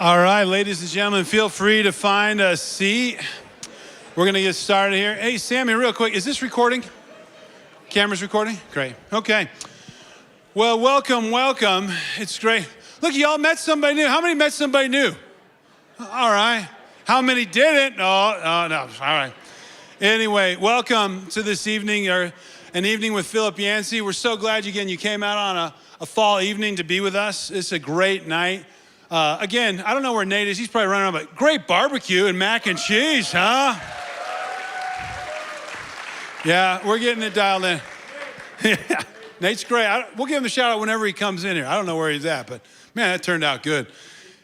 All right, ladies and gentlemen, feel free to find a seat. We're going to get started here. Hey, Sammy, real quick, is this recording? Camera's recording? Great. Okay. Well, welcome. It's great. Look, y'all met somebody new. How many met somebody new? All right. How many didn't? Oh, no. All right. Anyway, welcome to this evening, or an evening with Philip Yancey. We're so glad you came out on a fall evening to be with us. It's a great night. Again, I don't know where Nate is. He's probably running around, but great barbecue and mac and cheese, huh? Yeah, we're getting it dialed in. Yeah, Nate's great. We'll give him a shout out whenever he comes in here. I don't know where he's at, but man, that turned out good.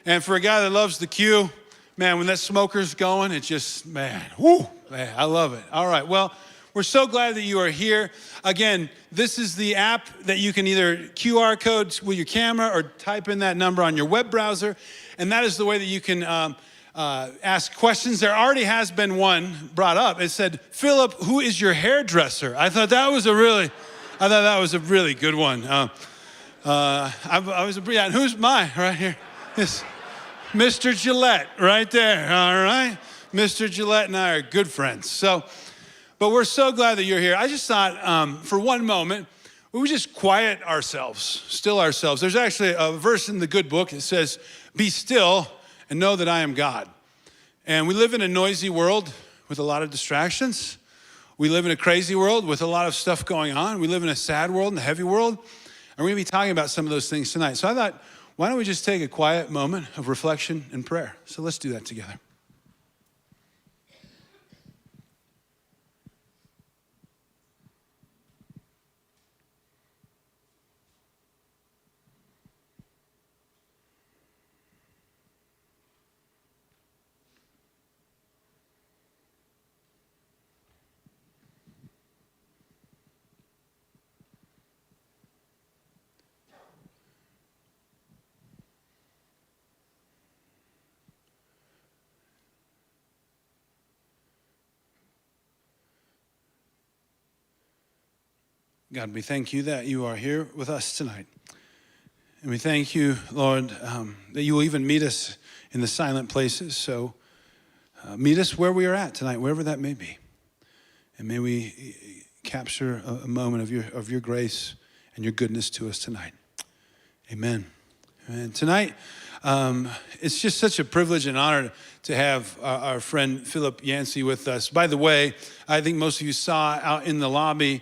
And for a guy that loves the Q, man, when that smoker's going, it just, man, whoo, man, I love it. All right, well, we're so glad that you are here. Again, this is the app that you can either QR code with your camera or type in that number on your web browser. And that is the way that you can ask questions. There already has been one brought up. It said, Philip, who is your hairdresser? I thought that was a really good one. And who's mine right here? Yes, Mr. Gillette right there, all right? Mr. Gillette and I are good friends. But we're so glad that you're here. I just thought for one moment, we would just quiet ourselves, still ourselves. There's actually a verse in the good book that says, be still and know that I am God. And we live in a noisy world with a lot of distractions. We live in a crazy world with a lot of stuff going on. We live in a sad world and a heavy world. And we're gonna be talking about some of those things tonight. So I thought, why don't we just take a quiet moment of reflection and prayer? So let's do that together. God, we thank you that you are here with us tonight. And we thank you, Lord, that you will even meet us in the silent places. So meet us where we are at tonight, wherever that may be. And may we capture a moment of your grace and your goodness to us tonight. Amen. And tonight, it's just such a privilege and honor to have our friend Philip Yancey with us. By the way, I think most of you saw out in the lobby,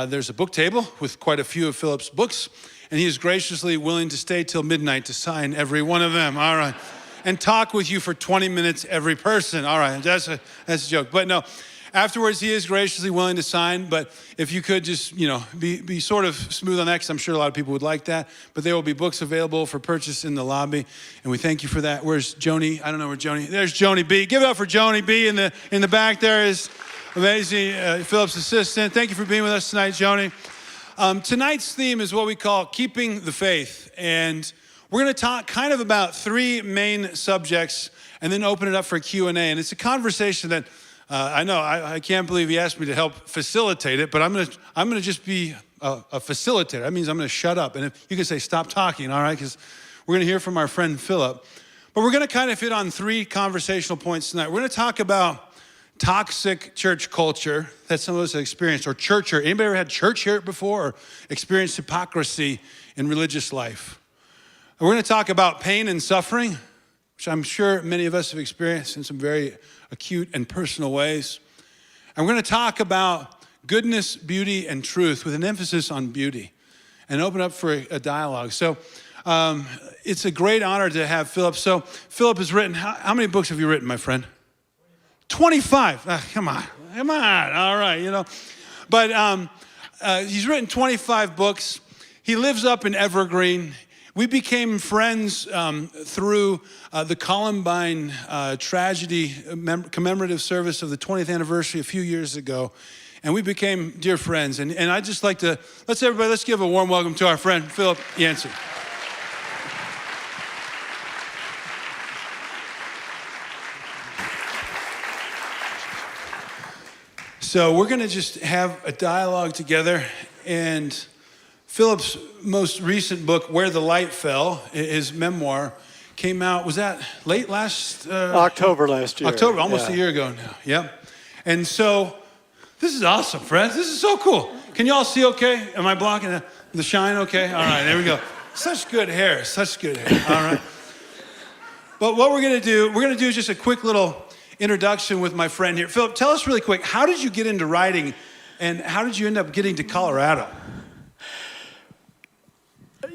there's a book table with quite a few of Philip's books, and he is graciously willing to stay till midnight to sign every one of them. All right. And talk with you for 20 minutes every person. All right, that's a joke. But no, afterwards, he is graciously willing to sign, but if you could just, be sort of smooth on that, because I'm sure a lot of people would like that, but there will be books available for purchase in the lobby, and we thank you for that. Where's Joni? I don't know where Joni, there's Joni B. Give it up for Joni B. In the back there is amazing, Philip's assistant. Thank you for being with us tonight, Joni. Tonight's theme is what we call keeping the faith, and we're gonna talk kind of about three main subjects, and then open it up for a Q&A, and it's a conversation that I know, I can't believe he asked me to help facilitate it, but I'm gonna just be a facilitator. That means I'm gonna shut up. And if you can say, stop talking, all right? Because we're gonna hear from our friend Philip. But we're gonna kind of hit on three conversational points tonight. We're gonna talk about toxic church culture that some of us have experienced, or church hurt. Anybody ever had church hurt before, or experienced hypocrisy in religious life? And we're gonna talk about pain and suffering, which I'm sure many of us have experienced in some very acute and personal ways. And we're gonna talk about goodness, beauty, and truth with an emphasis on beauty, and open up for a dialogue. So it's a great honor to have Philip. So Philip has written, how many books have you written, my friend? 25. Come on, all right, But he's written 25 books. He lives up in Evergreen. We became friends through the Columbine tragedy commemorative service of the 20th anniversary a few years ago. And we became dear friends. And I'd just like to, let's give a warm welcome to our friend, Philip Yancey. So we're gonna just have a dialogue together, and Philip's most recent book, Where the Light Fell, his memoir, came out, was that late last? October last year. October, almost a year ago now, yep. And so, this is awesome, friends. This is so cool. Can you all see okay? Am I blocking the shine okay? All right, there we go. Such good hair, such good hair, all right. But what we're gonna do just a quick little introduction with my friend here. Philip, tell us really quick, how did you get into writing and how did you end up getting to Colorado?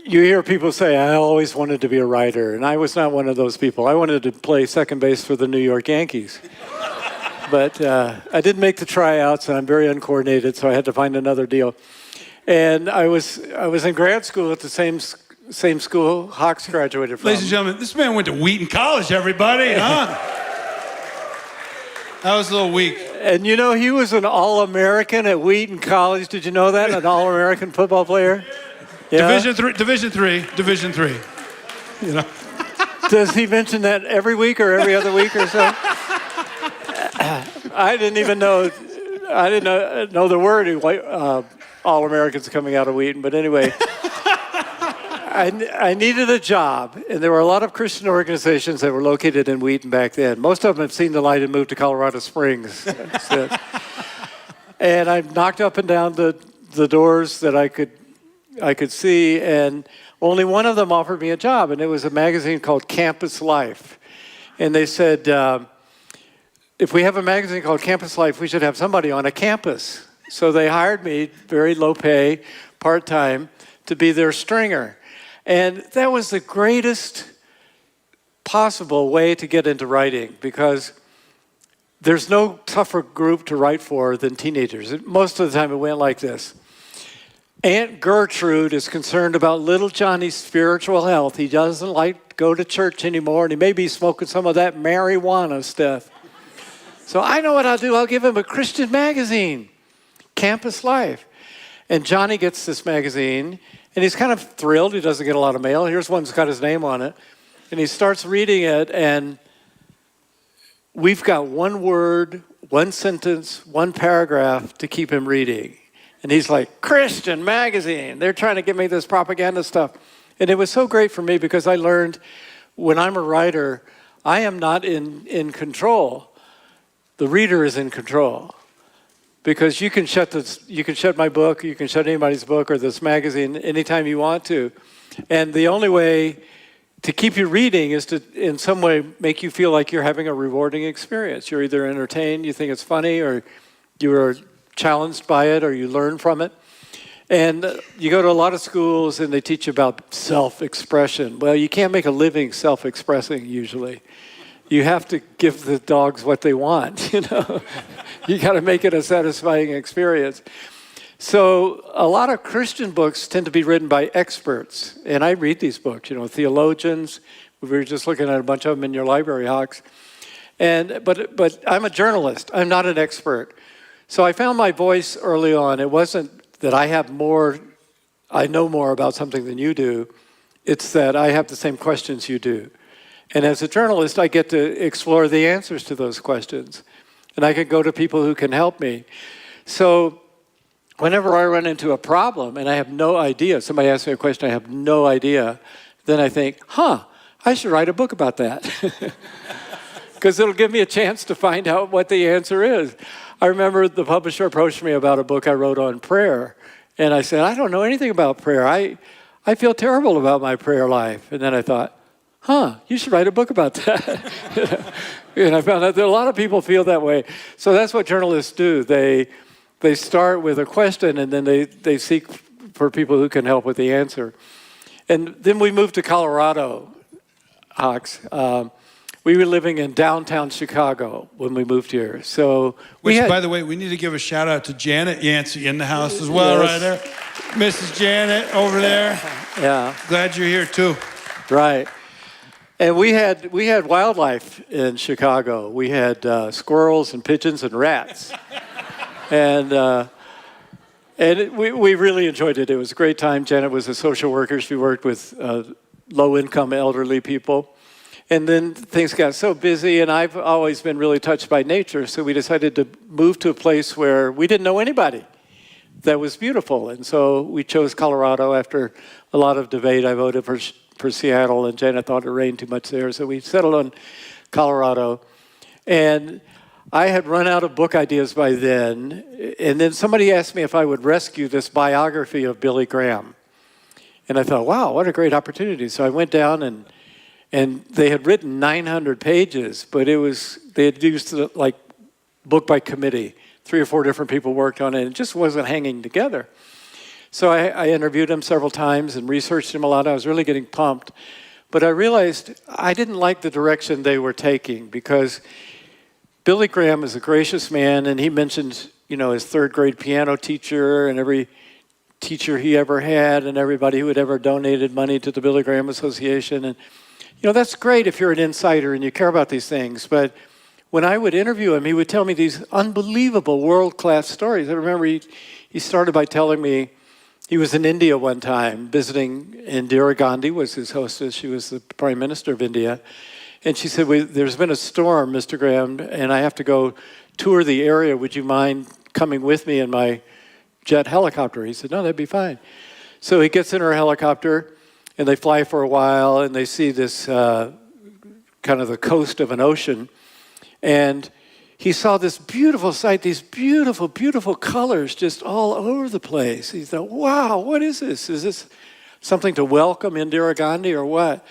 You hear people say, I always wanted to be a writer, and I was not one of those people. I wanted to play second base for the New York Yankees. But I didn't make the tryouts, and I'm very uncoordinated, so I had to find another deal. And I was in grad school at the same school Hawks graduated from. Ladies and gentlemen, this man went to Wheaton College, everybody, huh? That was a little weak. And you know, he was an All-American at Wheaton College. Did you know that? An All-American football player? Yeah. Division three. You know. Does he mention that every week or every other week or so? I didn't even know. I didn't know the word All-Americans coming out of Wheaton. But anyway, I needed a job, and there were a lot of Christian organizations that were located in Wheaton back then. Most of them have seen the light and moved to Colorado Springs. And I knocked up and down the doors that I could see, and only one of them offered me a job, and it was a magazine called Campus Life. And they said, if we have a magazine called Campus Life, we should have somebody on a campus. So they hired me, very low pay, part-time, to be their stringer. And that was the greatest possible way to get into writing, because there's no tougher group to write for than teenagers. Most of the time it went like this. Aunt Gertrude is concerned about little Johnny's spiritual health. He doesn't like to go to church anymore, and he may be smoking some of that marijuana stuff. So I know what I'll do. I'll give him a Christian magazine, Campus Life. And Johnny gets this magazine, and he's kind of thrilled. He doesn't get a lot of mail. Here's one that's got his name on it. And he starts reading it, and we've got one word, one sentence, one paragraph to keep him reading. And he's like, Christian magazine. They're trying to give me this propaganda stuff. And it was so great for me because I learned when I'm a writer, I am not in control. The reader is in control. Because you can shut my book, you can shut anybody's book or this magazine anytime you want to. And the only way to keep you reading is to, in some way, make you feel like you're having a rewarding experience. You're either entertained, you think it's funny, or you are challenged by it, or you learn from it. And you go to a lot of schools and they teach you about self-expression. Well, you can't make a living self-expressing usually. You have to give the dogs what they want, you know. You got to make it a satisfying experience. So a lot of Christian books tend to be written by experts. And I read these books, you know, theologians. We were just looking at a bunch of them in your library, Hawks. But I'm a journalist. I'm not an expert. So I found my voice early on. It wasn't that I know more about something than you do. It's that I have the same questions you do. And as a journalist, I get to explore the answers to those questions. And I can go to people who can help me. So whenever I run into a problem and I have no idea, somebody asks me a question, I have no idea, then I think, I should write a book about that. Because it'll give me a chance to find out what the answer is. I remember the publisher approached me about a book I wrote on prayer. And I said, I don't know anything about prayer. I feel terrible about my prayer life. And then I thought, you should write a book about that. And I found out that a lot of people feel that way. So that's what journalists do. They start with a question, and then they seek for people who can help with the answer. And then we moved to Colorado, Hawks. We were living in downtown Chicago when we moved here. So by the way, we need to give a shout out to Janet Yancey in the house as well, yes. Right there. Mrs. Janet over there. Yeah. Glad you're here too. Right. And we had wildlife in Chicago. We had squirrels and pigeons and rats. And we really enjoyed it. It was a great time. Janet was a social worker. She worked with low-income elderly people. And then things got so busy, and I've always been really touched by nature, so we decided to move to a place where we didn't know anybody that was beautiful. And so we chose Colorado after a lot of debate. I voted for for Seattle, and Janet thought it rained too much there, so we settled on Colorado. And I had run out of book ideas by then, and then somebody asked me if I would rescue this biography of Billy Graham. And I thought, wow, what a great opportunity. So I went down, and they had written 900 pages, but they had used like book by committee. 3 or 4 different people worked on it, and it just wasn't hanging together. So I interviewed him several times and researched him a lot. I was really getting pumped. But I realized I didn't like the direction they were taking, because Billy Graham is a gracious man, and he mentioned, his 3rd grade piano teacher and every teacher he ever had and everybody who had ever donated money to the Billy Graham Association. And, that's great if you're an insider and you care about these things. But when I would interview him, he would tell me these unbelievable world-class stories. I remember he started by telling me he was in India one time visiting, Indira Gandhi was his hostess. She was the Prime Minister of India. And she said, there's been a storm, Mr. Graham, and I have to go tour the area. Would you mind coming with me in my jet helicopter? He said, no, that'd be fine. So he gets in her helicopter, and they fly for a while, and they see this kind of the coast of an ocean. And he saw this beautiful sight, these beautiful, beautiful colors just all over the place. He thought, wow, what is this? Is this something to welcome Indira Gandhi or what?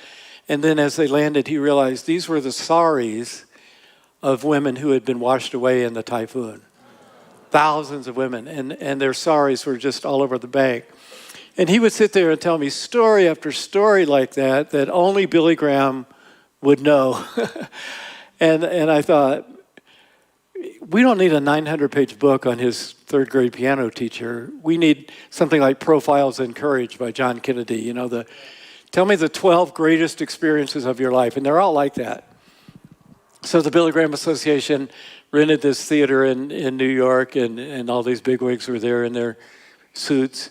And then as they landed, he realized these were the saris of women who had been washed away in the typhoon. Thousands of women, and their saris were just all over the bank. And he would sit there and tell me story after story like that only Billy Graham would know. And I thought, we don't need a 900-page book on his 3rd grade piano teacher. We need something like Profiles in Courage by John Kennedy. Tell me the 12 greatest experiences of your life, and they're all like that. So the Billy Graham Association rented this theater in New York, and all these bigwigs were there in their suits.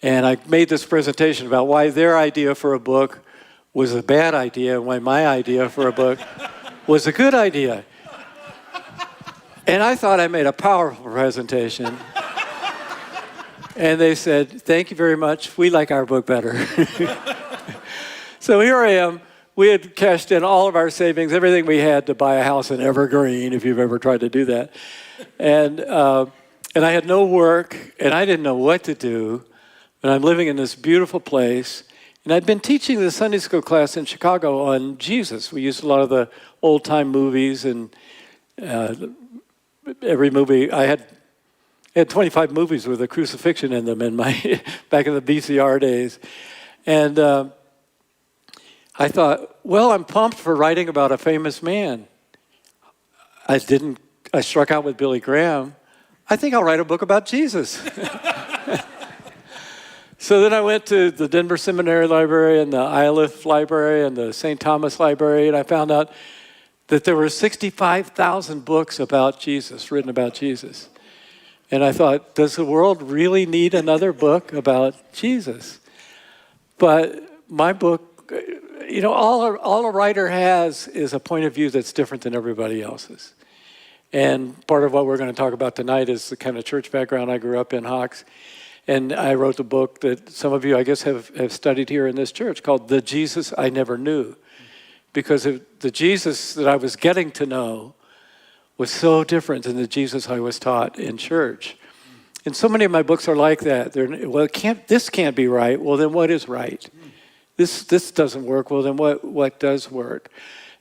And I made this presentation about why their idea for a book was a bad idea and why my idea for a book was a good idea. And I thought I made a powerful presentation. And they said, thank you very much. We like our book better. So here I am. We had cashed in all of our savings, everything we had to buy a house in Evergreen, if you've ever tried to do that. And I had no work, and I didn't know what to do. And I'm living in this beautiful place. And I'd been teaching the Sunday school class in Chicago on Jesus. We used a lot of the old-time movies, and every movie, I had 25 movies with a crucifixion in them back in the VCR days. And I thought, well, I'm pumped for writing about a famous man. I struck out with Billy Graham. I think I'll write a book about Jesus. So then I went to the Denver Seminary Library and the Iliff Library and the St. Thomas Library, and I found out that there were 65,000 books about Jesus, written about Jesus. And I thought, does the world really need another book about Jesus? But my book, all a writer has is a point of view that's different than everybody else's. And part of what we're going to talk about tonight is the kind of church background I grew up in, Hawks. And I wrote a book that some of you, I guess, have studied here in this church called The Jesus I Never Knew. Because the Jesus that I was getting to know was so different than the Jesus I was taught in church. And so many of my books are like that. This can't be right. Well, then what is right? This doesn't work. Well, then what does work?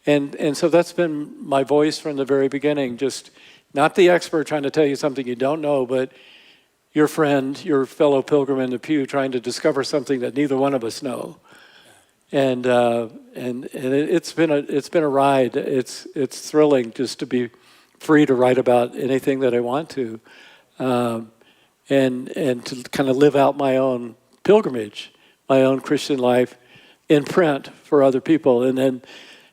And so that's been my voice from the very beginning. Just not the expert trying to tell you something you don't know, but your friend, your fellow pilgrim in the pew, trying to discover something that neither one of us know. And it's been a ride. It's thrilling just to be free to write about anything that I want to, and to kind of live out my own pilgrimage, my own Christian life in print for other people. And then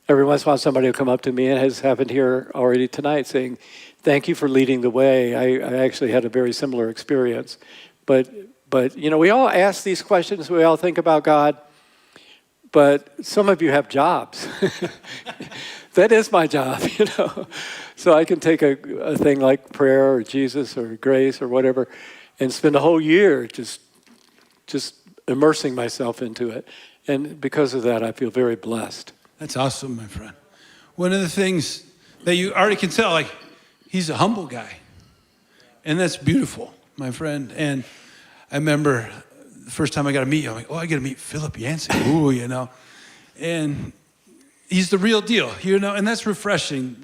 every once in a while somebody will come up to me, and it has happened here already tonight, saying, thank you for leading the way. I actually had a very similar experience. But we all ask these questions. We all think about God. But some of you have jobs. That is my job, So I can take a thing like prayer or Jesus or grace or whatever and spend a whole year just immersing myself into it. And because of that, I feel very blessed. That's awesome, my friend. One of the things that you already can tell, like, he's a humble guy. And that's beautiful, my friend. And I remember the first time I got to meet you, I'm like, oh, I get to meet Philip Yancey. Ooh, you know. And he's the real deal, you know, and that's refreshing.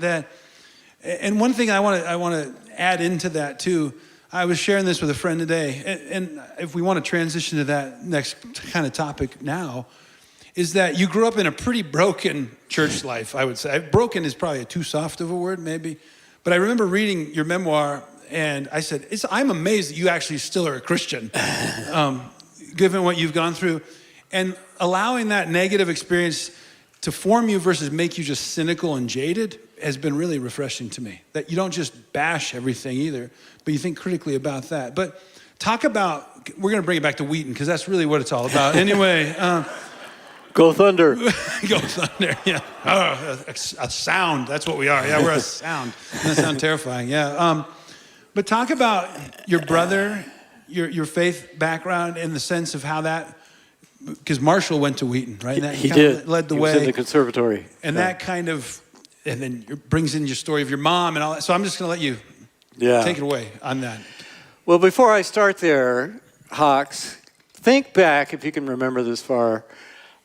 And one thing I want to add into that too, I was sharing this with a friend today, and if we want to transition to that next kind of topic now, is that you grew up in a pretty broken church life, I would say. Broken is probably too soft of a word, maybe. But I remember reading your memoir, and I said, I'm amazed that you actually still are a Christian, given what you've gone through. And allowing that negative experience to form you versus make you just cynical and jaded has been really refreshing to me. That you don't just bash everything either, but you think critically about that. But talk about, we're going to bring it back to Wheaton, because that's really what it's all about. Anyway. Go Thunder. Go Thunder, yeah. A sound, that's what we are. Yeah, we're a sound. That sounds terrifying, yeah. But talk about your brother, your faith background, in the sense of how that, because Marshall went to Wheaton, right? He did. Led the way. way. He was in the conservatory. And that kind of, and then it brings in your story of your mom and all that. So I'm just going to let you take it away on that. Well, before I start there, Hawks, think back, if you can remember this far,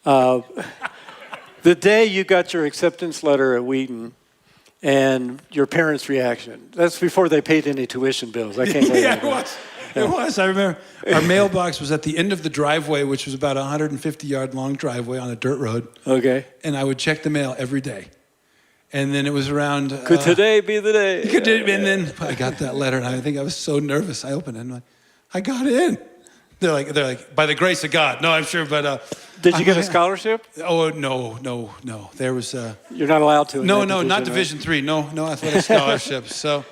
the day you got your acceptance letter at Wheaton and your parents' reaction. That's before they paid any tuition bills. I can't Yeah, it was. It was. I remember our mailbox was at the end of the driveway, which was about a 150-yard long driveway on a dirt road. Okay. And I would check the mail every day. And then it was around... Could today be the day? And then I got that letter, and I think I was so nervous. I opened it, and I'm like, I got in. They're like, by the grace of God. No, I'm sure, but... Did you get a scholarship? Oh, no. There was... You're not allowed to. No, not Division III. No athletic scholarships. So,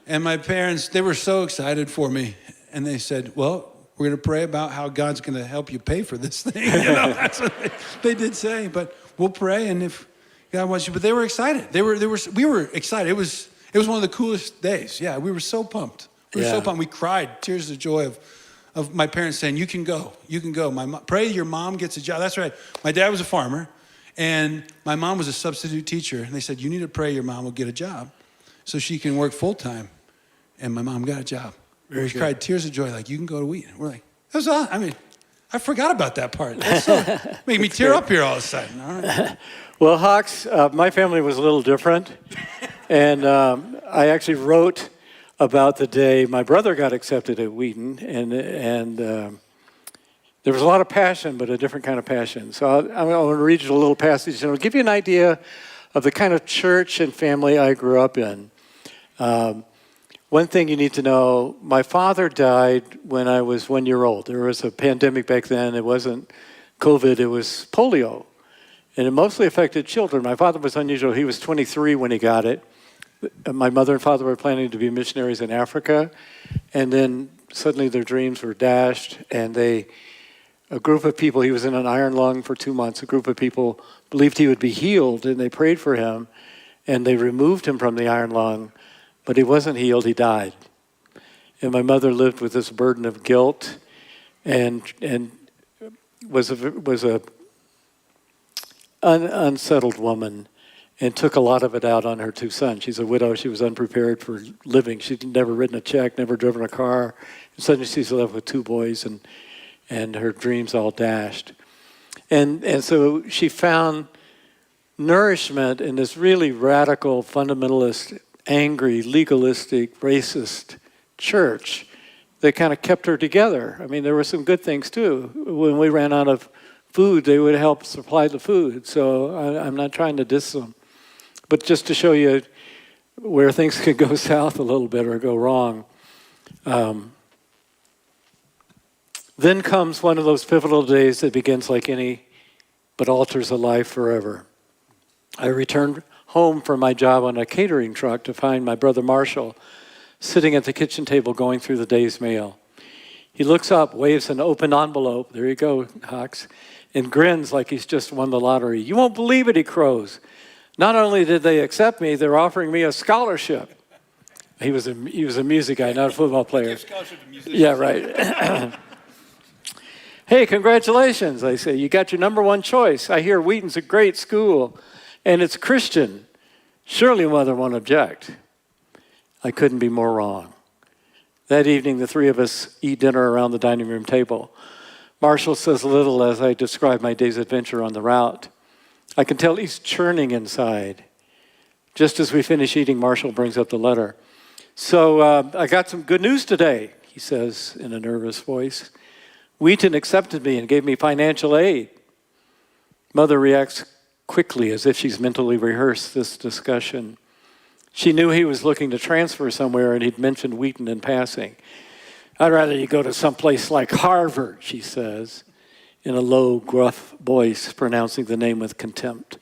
and my parents, they were so excited for me. And they said, well, we're going to pray about how God's going to help you pay for this thing. You know, that's what they did say. But we'll pray, and if God wants you. But they were excited. We were excited. It was one of the coolest days. Yeah, we were so pumped. We were so pumped. We cried, tears of joy of my parents saying, you can go. Pray your mom gets a job. That's right. My dad was a farmer, and my mom was a substitute teacher. And they said, you need to pray your mom will get a job so she can work full time. And my mom got a job. We cried tears of joy, like, you can go to Wheaton. We're like, that's awesome. I mean, I forgot about that part. That's so, made me tear up here all of a sudden. All right. Well, Hawks, my family was a little different. And I actually wrote about the day my brother got accepted at Wheaton. And there was a lot of passion, but a different kind of passion. So I'm going to read you a little passage, and it'll give you an idea of the kind of church and family I grew up in. One thing you need to know, my father died when I was 1 year old. There was a pandemic back then. It wasn't COVID, it was polio. And it mostly affected children. My father was unusual. He was 23 when he got it. My mother and father were planning to be missionaries in Africa. And then suddenly their dreams were dashed. And a group of people, he was in an iron lung for 2 months. A group of people believed he would be healed, and they prayed for him. And they removed him from the iron lung. But he wasn't healed, he died. And my mother lived with this burden of guilt and was a unsettled woman and took a lot of it out on her two sons. She's a widow. She was unprepared for living. She'd never written a check, never driven a car. And suddenly she's left with two boys and her dreams all dashed. And so she found nourishment in this really radical, fundamentalist, angry, legalistic, racist church that kind of kept her together. I mean, there were some good things too. When we ran out of food, they would help supply the food. So I'm not trying to diss them. But just to show you where things could go south a little bit or go wrong. Then comes one of those pivotal days that begins like any, but alters a life forever. I returned home from my job on a catering truck to find my brother Marshall sitting at the kitchen table going through the day's mail. He looks up, waves an open envelope, there you go, Hawks, and grins like he's just won the lottery. You won't believe it, he crows. Not only did they accept me, they're offering me a scholarship. He was a music guy, not a football player. Scholarship to Yeah, right. Hey, congratulations, I say. You got your number one choice. I hear Wheaton's a great school, and it's Christian. Surely Mother won't object. I couldn't be more wrong. That evening, the three of us eat dinner around the dining room table. Marshall says little as I describe my day's adventure on the route. I can tell he's churning inside. Just as we finish eating, Marshall brings up the letter. So I got some good news today, he says in a nervous voice. Wheaton accepted me and gave me financial aid. Mother reacts quickly as if she's mentally rehearsed this discussion. She knew he was looking to transfer somewhere and he'd mentioned Wheaton in passing. I'd rather you go to someplace like Harvard, she says, in a low, gruff voice, pronouncing the name with contempt.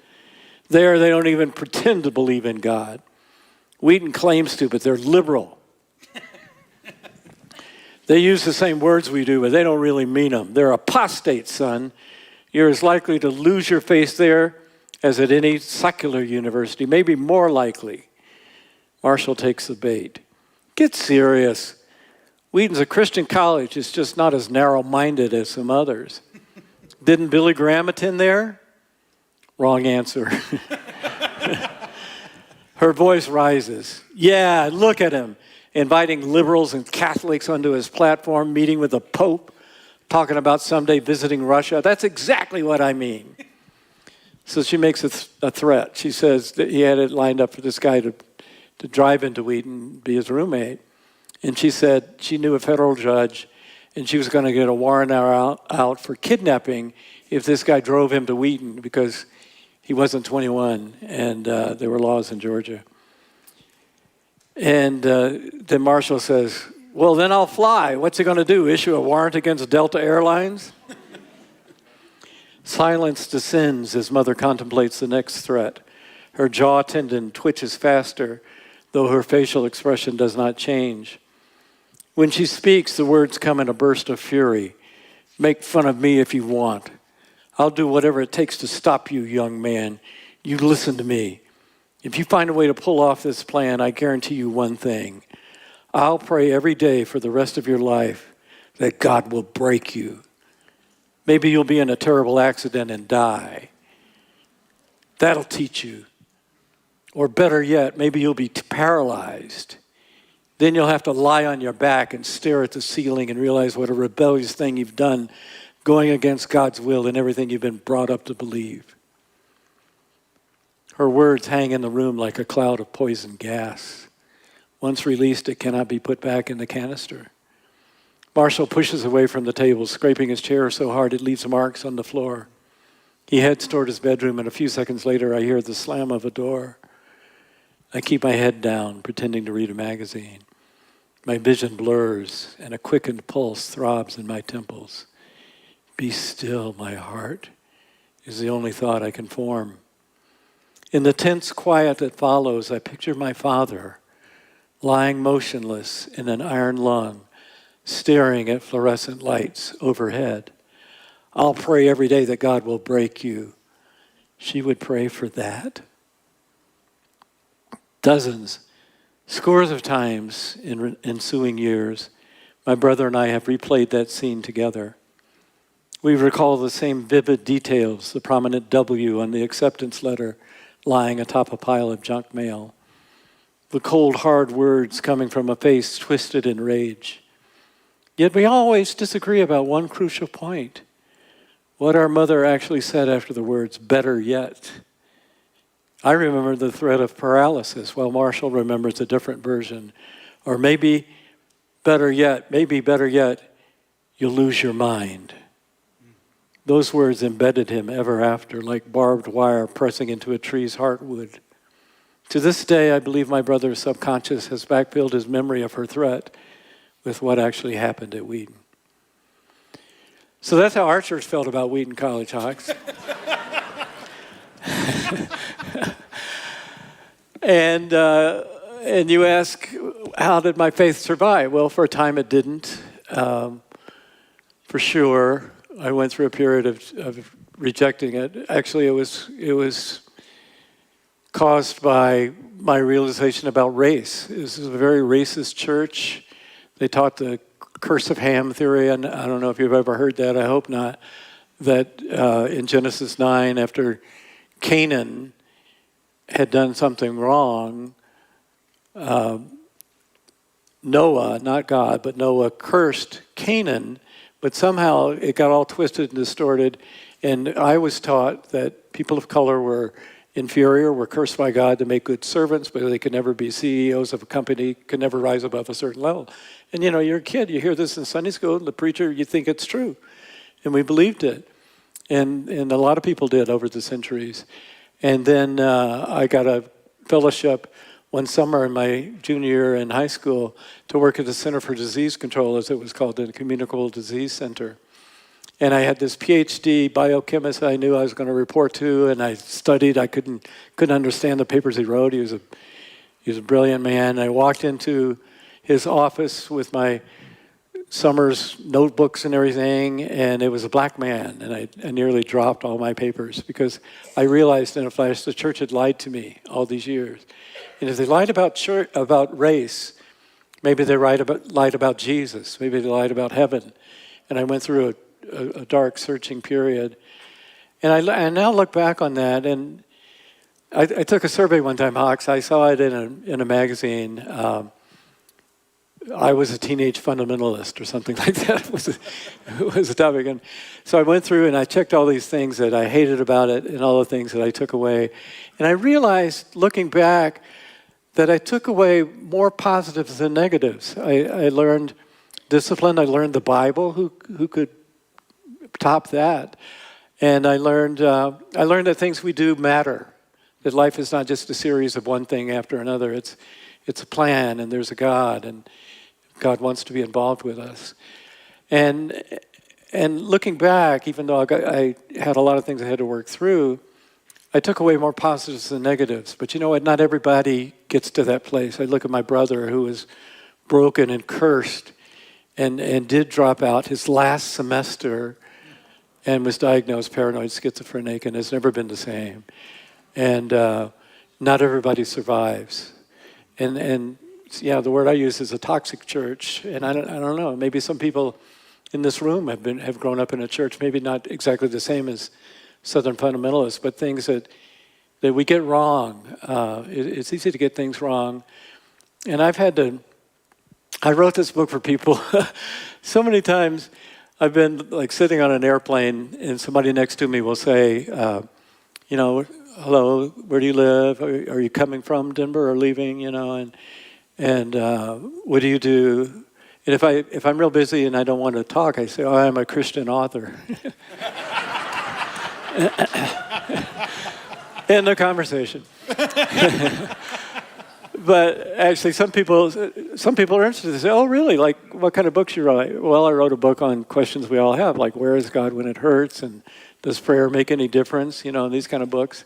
There, they don't even pretend to believe in God. Wheaton claims to, but they're liberal. They use the same words we do, but they don't really mean them. They're apostate, son. You're as likely to lose your faith there as at any secular university, maybe more likely. Marshall takes the bait. Get serious. Wheaton's a Christian college. It's just not as narrow-minded as some others. Didn't Billy Graham attend there? Wrong answer. Her voice rises. Yeah, look at him, inviting liberals and Catholics onto his platform, meeting with the Pope, talking about someday visiting Russia. That's exactly what I mean. So she makes a threat. She says that he had it lined up for this guy to drive into Wheaton, be his roommate. And she said she knew a federal judge, and she was going to get a warrant out for kidnapping if this guy drove him to Wheaton because he wasn't 21, and there were laws in Georgia. And then Marshall says, well, then I'll fly. What's he going to do, issue a warrant against Delta Airlines? Silence descends as Mother contemplates the next threat. Her jaw tendon twitches faster, though her facial expression does not change. When she speaks, the words come in a burst of fury. Make fun of me if you want. I'll do whatever it takes to stop you, young man. You listen to me. If you find a way to pull off this plan, I guarantee you one thing. I'll pray every day for the rest of your life that God will break you. Maybe you'll be in a terrible accident and die. That'll teach you. Or better yet, maybe you'll be paralyzed. Then you'll have to lie on your back and stare at the ceiling and realize what a rebellious thing you've done, going against God's will and everything you've been brought up to believe. Her words hang in the room like a cloud of poison gas. Once released, it cannot be put back in the canister. Marshall pushes away from the table, scraping his chair so hard it leaves marks on the floor. He heads toward his bedroom, and a few seconds later, I hear the slam of a door. I keep my head down, pretending to read a magazine. My vision blurs, and a quickened pulse throbs in my temples. Be still, my heart, is the only thought I can form. In the tense quiet that follows, I picture my father lying motionless in an iron lung, staring at fluorescent lights overhead. I'll pray every day that God will break you. She would pray for that? Dozens, scores of times in ensuing years, my brother and I have replayed that scene together. We recall the same vivid details, the prominent W on the acceptance letter lying atop a pile of junk mail, the cold, hard words coming from a face twisted in rage. Yet we always disagree about one crucial point, what our mother actually said after the words, better yet. I remember the threat of paralysis, while Marshall remembers a different version. Or maybe better yet, you'll lose your mind. Those words embedded him ever after, like barbed wire pressing into a tree's heartwood. To this day, I believe my brother's subconscious has backfilled his memory of her threat with what actually happened at Wheaton. So that's how our church felt about Wheaton College, Hawks. And you ask, how did my faith survive? Well, for a time it didn't. For sure, I went through a period of rejecting it. Actually, it was caused by my realization about race. This is a very racist church. They taught the curse of Ham theory, and I don't know if you've ever heard that, I hope not, that in Genesis 9, after Canaan had done something wrong, Noah, not God, but Noah cursed Canaan, but somehow it got all twisted and distorted, and I was taught that people of color were inferior, were cursed by God to make good servants, but they could never be CEOs of a company, could never rise above a certain level. And you're a kid, you hear this in Sunday school, and the preacher, you think it's true. And we believed it. And a lot of people did over the centuries. And then I got a fellowship one summer in my junior year in high school to work at the Center for Disease Control, as it was called, the Communicable Disease Center. And I had this PhD biochemist I knew I was going to report to, and I studied. I couldn't understand the papers he wrote. He was a brilliant man. I walked into his office with my summer's notebooks and everything, and it was a black man, and I nearly dropped all my papers because I realized in a flash the church had lied to me all these years. And if they lied about race, maybe they lied about Jesus, maybe they lied about heaven. And I went through a dark searching period. And I now look back on that, and I took a survey one time, Hawks. I saw it in a magazine. I was a teenage fundamentalist or something like that. It was a topic. And so I went through and I checked all these things that I hated about it and all the things that I took away. And I realized, looking back, that I took away more positives than negatives. I learned discipline. I learned the Bible. Who could top that? And I learned that things we do matter. That life is not just a series of one thing after another. It's a plan, and there's a God, and God wants to be involved with us. And looking back, even though I had a lot of things I had to work through, I took away more positives than negatives. But you know what? Not everybody gets to that place. I look at my brother who was broken and cursed and did drop out his last semester and was diagnosed paranoid schizophrenic and has never been the same. And not everybody survives. And yeah, the word I use is a toxic church. And I don't know, maybe some people in this room have grown up in a church, maybe not exactly the same as Southern fundamentalists, but things that we get wrong. It's easy to get things wrong. And I wrote this book for people. So many times I've been like sitting on an airplane and somebody next to me will say, hello, where do you live? Are you coming from Denver or leaving? And what do you do? And if I'm real busy and I don't want to talk, I say, I'm a Christian author. End of conversation. But actually, some people are interested. They say, "Oh, really? Like, what kind of books you write?" Well, I wrote a book on questions we all have, like where is God when it hurts, and does prayer make any difference? These kind of books.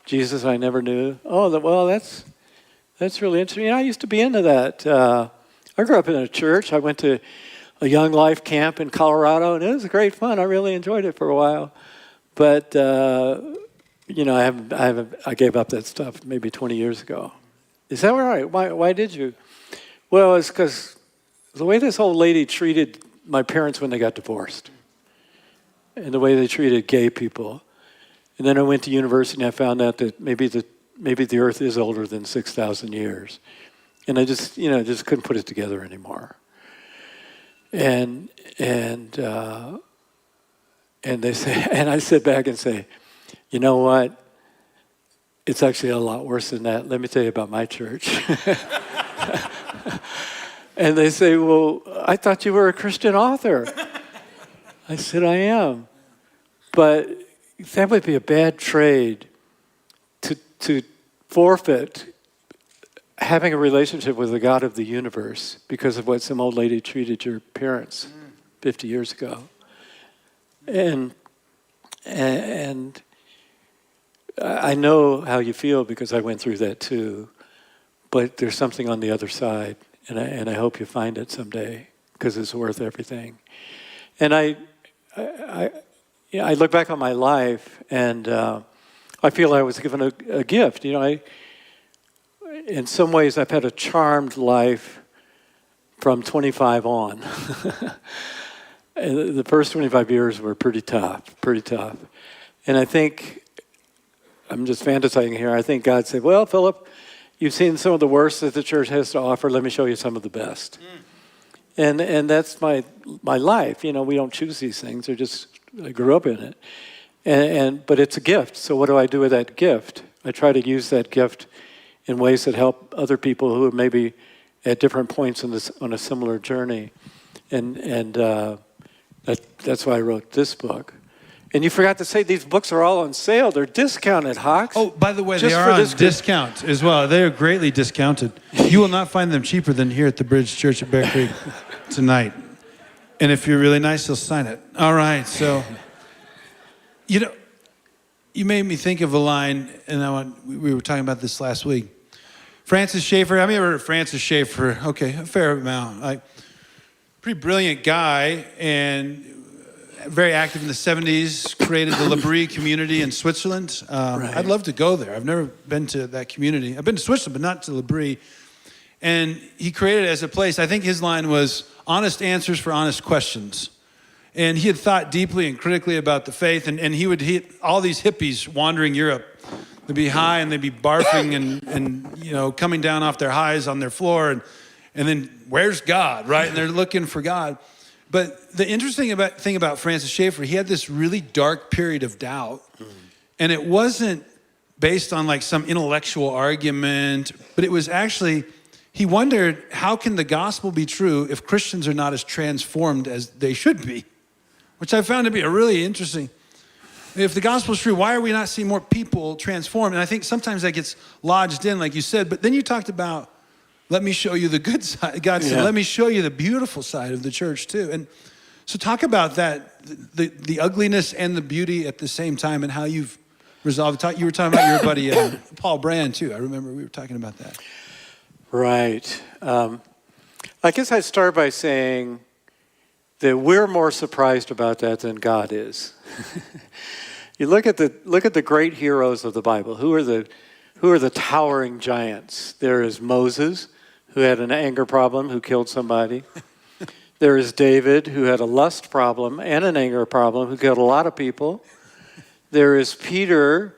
Jesus, I never knew. Oh, well, that's really interesting. I used to be into that. I grew up in a church. I went to a Young Life camp in Colorado, and it was great fun. I really enjoyed it for a while. But I gave up that stuff maybe 20 years ago. Is that right? Why did you? Well, it's because the way this old lady treated my parents when they got divorced, and the way they treated gay people. And then I went to university and I found out that maybe the Earth is older than 6,000 years, and I just couldn't put it together anymore. And they say, and I sit back and say, you know what? It's actually a lot worse than that. Let me tell you about my church. And they say, well, I thought you were a Christian author. I said, I am. But that would be a bad trade to forfeit having a relationship with the God of the universe because of what some old lady treated your parents 50 years ago. And I know how you feel because I went through that too. But there's something on the other side, and I hope you find it someday because it's worth everything. And I look back on my life, and I feel I was given a gift. In some ways, I've had a charmed life from 25 on. And the first 25 years were pretty tough. And I think, I'm just fantasizing here, I think God said, well, Philip, you've seen some of the worst that the church has to offer. Let me show you some of the best. And that's my life. We don't choose these things. I grew up in it. But it's a gift. So what do I do with that gift? I try to use that gift in ways that help other people who are maybe at different points on a similar journey. And that's why I wrote this book. And you forgot to say these books are all on sale. They're discounted, Hawks. Oh, by the way, Just they are on discount as well. They are greatly discounted. You will not find them cheaper than here at the Bridge Church at Bear Creek tonight. And if you're really nice, you'll sign it. All right, so, you made me think of a line, and we were talking about this last week. Francis Schaeffer, how many ever heard of Francis Schaeffer? Okay, a fair amount. Pretty brilliant guy, and very active in the 70s, created the L'Abri community in Switzerland. Right. I'd love to go there. I've never been to that community. I've been to Switzerland, but not to L'Abri. And he created it as a place, I think his line was, honest answers for honest questions. And he had thought deeply and critically about the faith, and he would hit all these hippies wandering Europe. They'd be high, and they'd be barfing and coming down off their highs on their floor, and then, where's God, right? And they're looking for God. But the interesting thing about Francis Schaeffer, he had this really dark period of doubt. And it wasn't based on some intellectual argument, but it was actually, he wondered, how can the gospel be true if Christians are not as transformed as they should be? Which I found to be a really interesting. If the gospel is true, why are we not seeing more people transformed? And I think sometimes that gets lodged in, like you said, but then you talked about, let me show you the good side. God said, let me show you the beautiful side of the church too. And so talk about that, the ugliness and the beauty at the same time, and how you've resolved it. You were talking about your buddy, Paul Brand too. I remember we were talking about that. Right. I guess I'd start by saying that we're more surprised about that than God is. You look at the great heroes of the Bible. Who are the towering giants? There is Moses, who had an anger problem, who killed somebody. There is David, who had a lust problem and an anger problem, who killed a lot of people. There is Peter,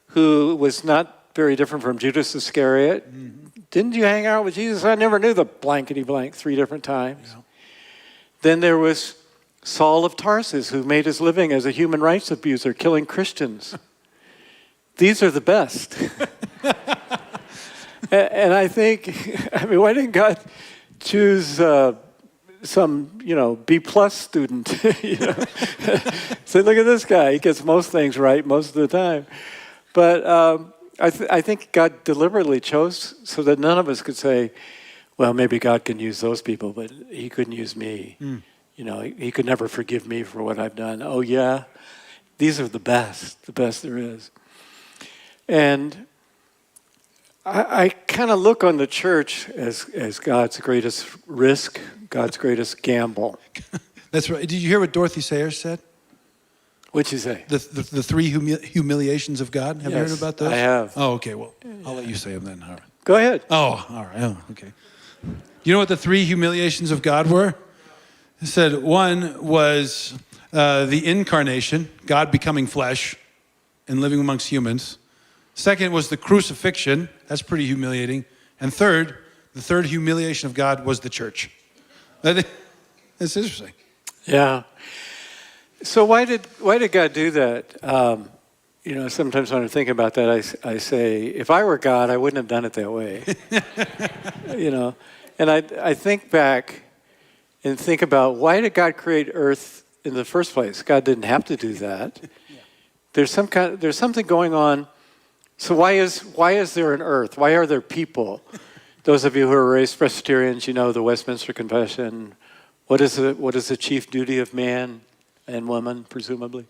who was not very different from Judas Iscariot. Mm-hmm. Didn't you hang out with Jesus? I never knew the blankety blank 3 different times. Yeah. Then there was Saul of Tarsus, who made his living as a human rights abuser, killing Christians. These are the best. And I think, why didn't God choose some, B+ student? Say, look at this guy. He gets most things right most of the time. But I think God deliberately chose so that none of us could say, well, maybe God can use those people, but he couldn't use me. Mm. He could never forgive me for what I've done. Oh, yeah, these are the best there is. And I kind of look on the church as God's greatest risk, God's greatest gamble. That's right. Did you hear what Dorothy Sayers said? What'd you say? The 3 humiliations of God. Have you heard about those? I have. Oh, okay. Well, I'll let you say them then. All right. Go ahead. Oh, all right. Oh, okay. You know what the 3 humiliations of God were? It said one was the incarnation, God becoming flesh and living amongst humans. Second was the crucifixion. That's pretty humiliating. And third, the third humiliation of God was the church. That's interesting. Yeah. So why did God do that? Sometimes when I think about that, I say, if I were God, I wouldn't have done it that way. And I think back and think about, why did God create Earth in the first place? God didn't have to do that. There's something going on. So why is there an Earth? Why are there people? Those of you who are raised Presbyterians, you know the Westminster Confession. What is the chief duty of man and woman, presumably?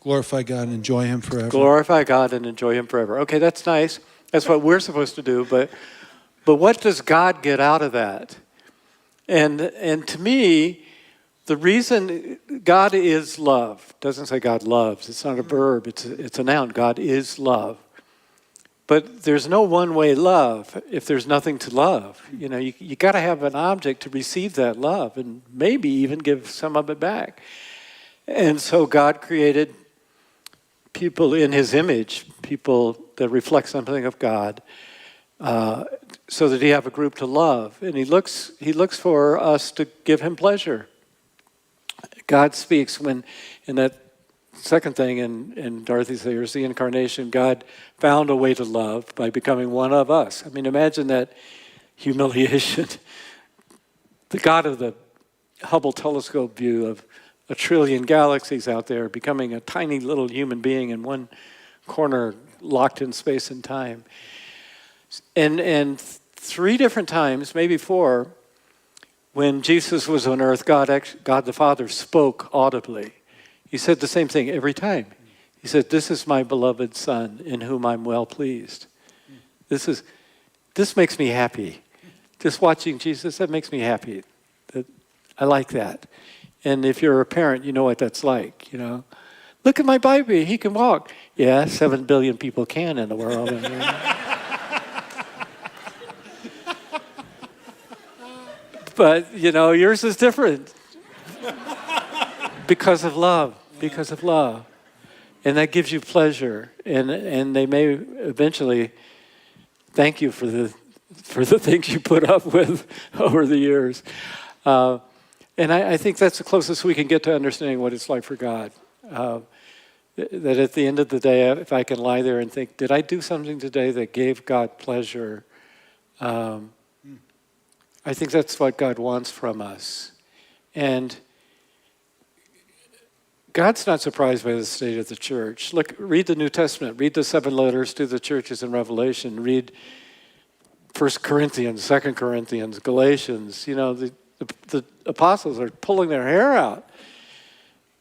Glorify God and enjoy him forever. Glorify God and enjoy him forever. Okay, that's nice. That's what we're supposed to do. But what does God get out of that? And to me, the reason God is love, doesn't say God loves. It's not a verb. It's a noun. God is love. But there's no one-way love if there's nothing to love. You know, you got to have an object to receive that love and maybe even give some of it back. And so God created people in his image, people that reflect something of God, so that he have a group to love. And he looks for us to give him pleasure. God speaks when, in that second thing in Dorothy's Sayers, the incarnation, God found a way to love by becoming one of us. I mean, imagine that humiliation. The God of the Hubble telescope view of 1 trillion galaxies out there becoming a tiny little human being in one corner locked in space and time. And 3 different times, maybe 4, when Jesus was on earth, God the Father spoke audibly. He said the same thing every time. He said, "This is my beloved Son, in whom I'm well pleased." This makes me happy. Just watching Jesus, that makes me happy. I like that. And if you're a parent, you know what that's like, you know. Look at my baby, he can walk. Yeah, 7 billion people can in the world. But, you know, yours is different. Because of love. Because of love. And that gives you pleasure. And they may eventually thank you for the things you put up with over the years. And I think that's the closest we can get to understanding what it's like for God. That at the end of the day, if I can lie there and think, did I do something today that gave God pleasure? I think that's what God wants from us. And God's not surprised by the state of the church. Look, read the New Testament. Read the 7 letters to the churches in Revelation. Read 1 Corinthians, 2 Corinthians, Galatians. You know, the apostles are pulling their hair out.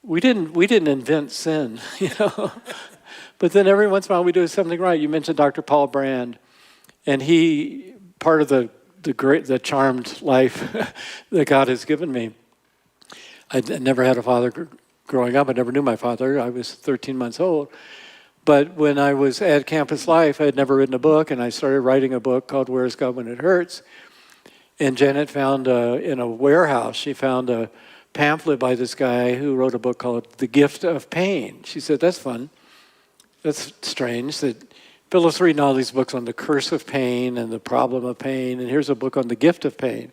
We didn't invent sin, you know. But then every once in a while we do something right. You mentioned Dr. Paul Brand, and he, part of the charmed life that God has given me. I never had a father growing up. I never knew my father. I was 13 months old. But when I was at Campus Life, I had never written a book, and I started writing a book called Where is God When It Hurts? And Janet found in a warehouse, she found a pamphlet by this guy who wrote a book called The Gift of Pain. She said, that's fun. That's strange that Philip's reading all these books on the curse of pain and the problem of pain, and here's a book on the gift of pain.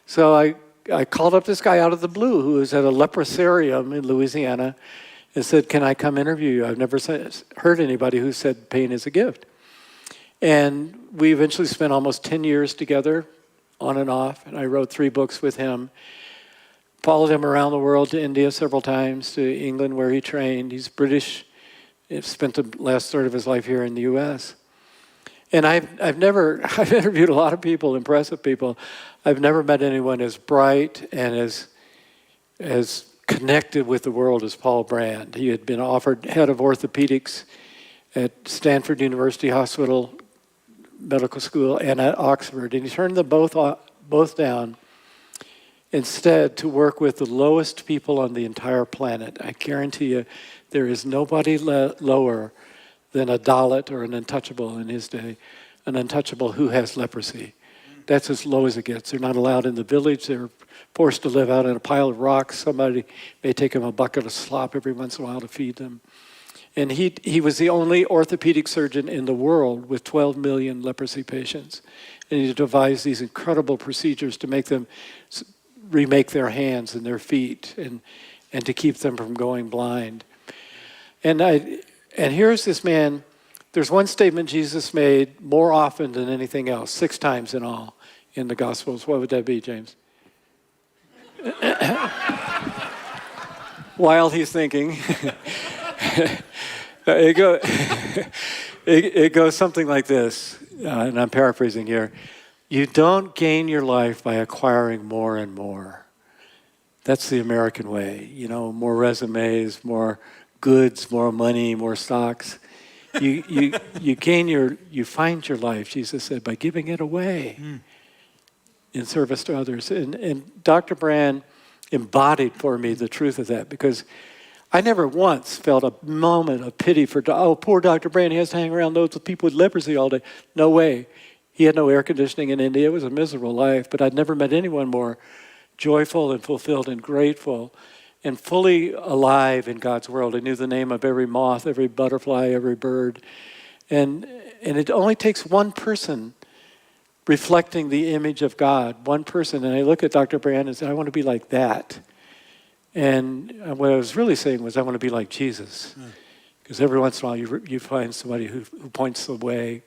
So I called up this guy out of the blue who was at a leprosarium in Louisiana and said, can I come interview you? I've never heard anybody who said pain is a gift. And we eventually spent almost 10 years together, on and off, and I wrote 3 books with him. Followed him around the world to India several times, to England where he trained. He's British. He spent the last third of his life here in the U.S. And I've interviewed a lot of people, impressive people. I've never met anyone as bright and as connected with the world as Paul Brand. He had been offered head of orthopedics at Stanford University Hospital Medical School and at Oxford, and he turned them both down instead to work with the lowest people on the entire planet. I guarantee you there is nobody lower than a Dalit or an untouchable in his day, an untouchable who has leprosy. That's as low as it gets. They're not allowed in the village. They're forced to live out in a pile of rocks. Somebody may take them a bucket of slop every once in a while to feed them. And he was the only orthopedic surgeon in the world with 12 million leprosy patients. And he devised these incredible procedures to make them remake their hands and their feet and to keep them from going blind. And here's this man, there's one statement Jesus made more often than anything else, 6 times in all in the Gospels. What would that be, James? While he's thinking. It goes something like this, and I'm paraphrasing here. You don't gain your life by acquiring more and more. That's the American way. You know, more resumes, more goods, more money, more stocks. You find your life, Jesus said, by giving it away in service to others. And Dr. Brand embodied for me the truth of that, because I never once felt a moment of pity for, oh, poor Dr. Brand, he has to hang around those with people with leprosy all day. No way. He had no air conditioning in India. It was a miserable life, but I'd never met anyone more joyful and fulfilled and grateful and fully alive in God's world. I knew the name of every moth, every butterfly, every bird. And it only takes one person reflecting the image of God, one person. And I look at Dr. Brand and say, I want to be like that. And what I was really saying was, I want to be like Jesus. Because every once in a while you find somebody who points the way.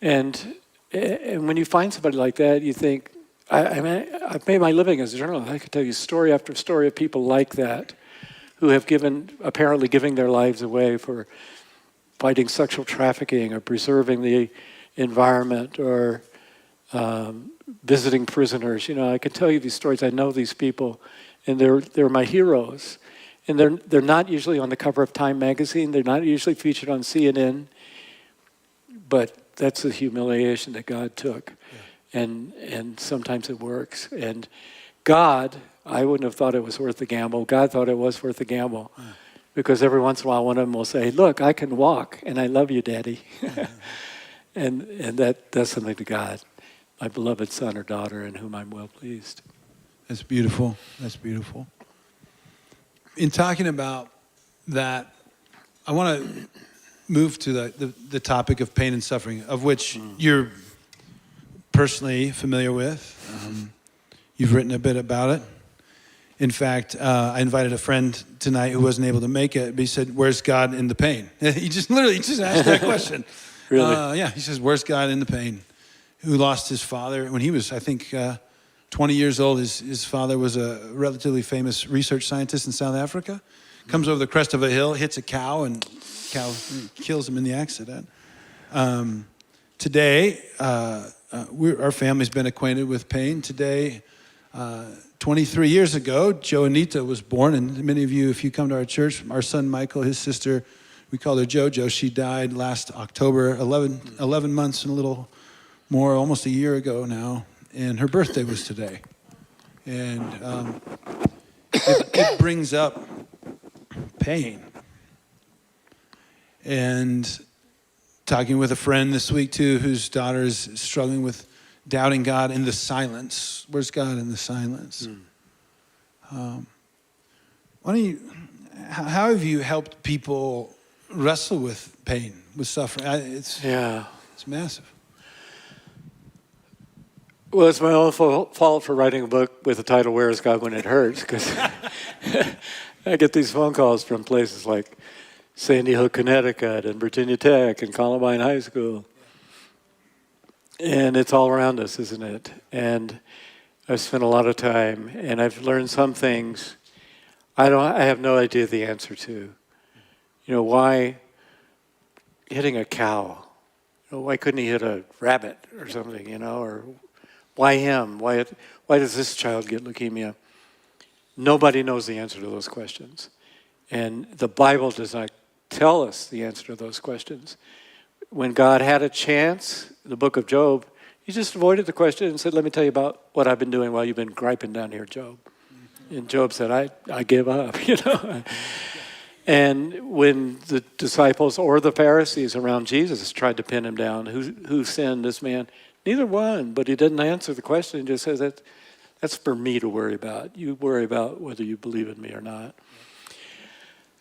And when you find somebody like that, you think, I've made my living as a journalist. I could tell you story after story of people like that who have apparently giving their lives away for fighting sexual trafficking or preserving the environment or visiting prisoners. You know, I can tell you these stories. I know these people, and they're my heroes. And they're not usually on the cover of Time magazine. They're not usually featured on CNN. But that's the humiliation that God took. Yeah. And sometimes it works. And God, I wouldn't have thought it was worth the gamble. God thought it was worth the gamble. Yeah. Because every once in a while, one of them will say, look, I can walk, and I love you, Daddy. and that does something to God, my beloved son or daughter in whom I'm well pleased. That's beautiful. That's beautiful. In talking about that, I want to move to the topic of pain and suffering, of which you're personally familiar with. You've written a bit about it. In fact, I invited a friend tonight who wasn't able to make it, but he said, where's God in the pain? He just asked that question. Really? Yeah, he says, where's God in the pain? Who lost his father when he was, I think, 20 years old. His father was a relatively famous research scientist in South Africa. Comes over the crest of a hill, hits a cow, and cow kills him in the accident. Today, our family's been acquainted with pain. Today, 23 years ago, Joe Anita was born, and many of you, if you come to our church, our son Michael, his sister, we called her JoJo. She died last October, 11 months and a little more, almost a year ago now, and her birthday was today. And it brings up pain. And talking with a friend this week too, whose daughter is struggling with doubting God in the silence. Where's God in the silence? How have you helped people wrestle with pain, with suffering? It's massive. Well, it's my own fault for writing a book with the title, Where is God When It Hurts? Because I get these phone calls from places like Sandy Hook, Connecticut, and Virginia Tech, and Columbine High School. And it's all around us, isn't it? And I've spent a lot of time, and I've learned some things I have no idea the answer to. You know, why hitting a cow? You know, why couldn't he hit a rabbit or something, you know? Or why him? Why does this child get leukemia? Nobody knows the answer to those questions. And the Bible does not tell us the answer to those questions. When God had a chance, the book of Job, he just avoided the question and said, let me tell you about what I've been doing while you've been griping down here, Job. And Job said, I give up, you know. And when the disciples or the Pharisees around Jesus tried to pin him down, who sinned, this man? Neither one, but he didn't answer the question. He just says, that's for me to worry about. You worry about whether you believe in me or not.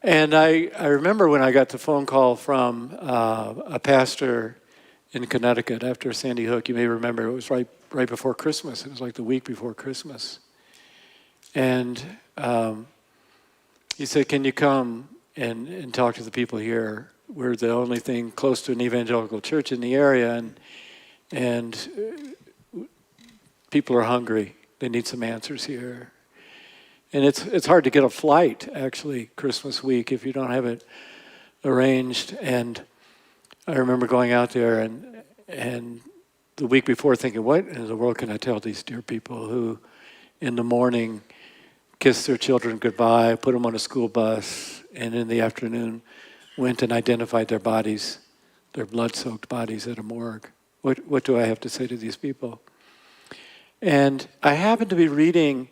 And I remember when I got the phone call from a pastor in Connecticut after Sandy Hook. You may remember it was right before Christmas. It was like the week before Christmas. And he said, can you come and talk to the people here? We're the only thing close to an evangelical church in the area, and people are hungry. They need some answers here. And it's hard to get a flight, actually, Christmas week, if you don't have it arranged. And I remember going out there and the week before thinking, what in the world can I tell these dear people who in the morning kissed their children goodbye, put them on a school bus, and in the afternoon went and identified their bodies, their blood-soaked bodies at a morgue. What do I have to say to these people? And I happened to be reading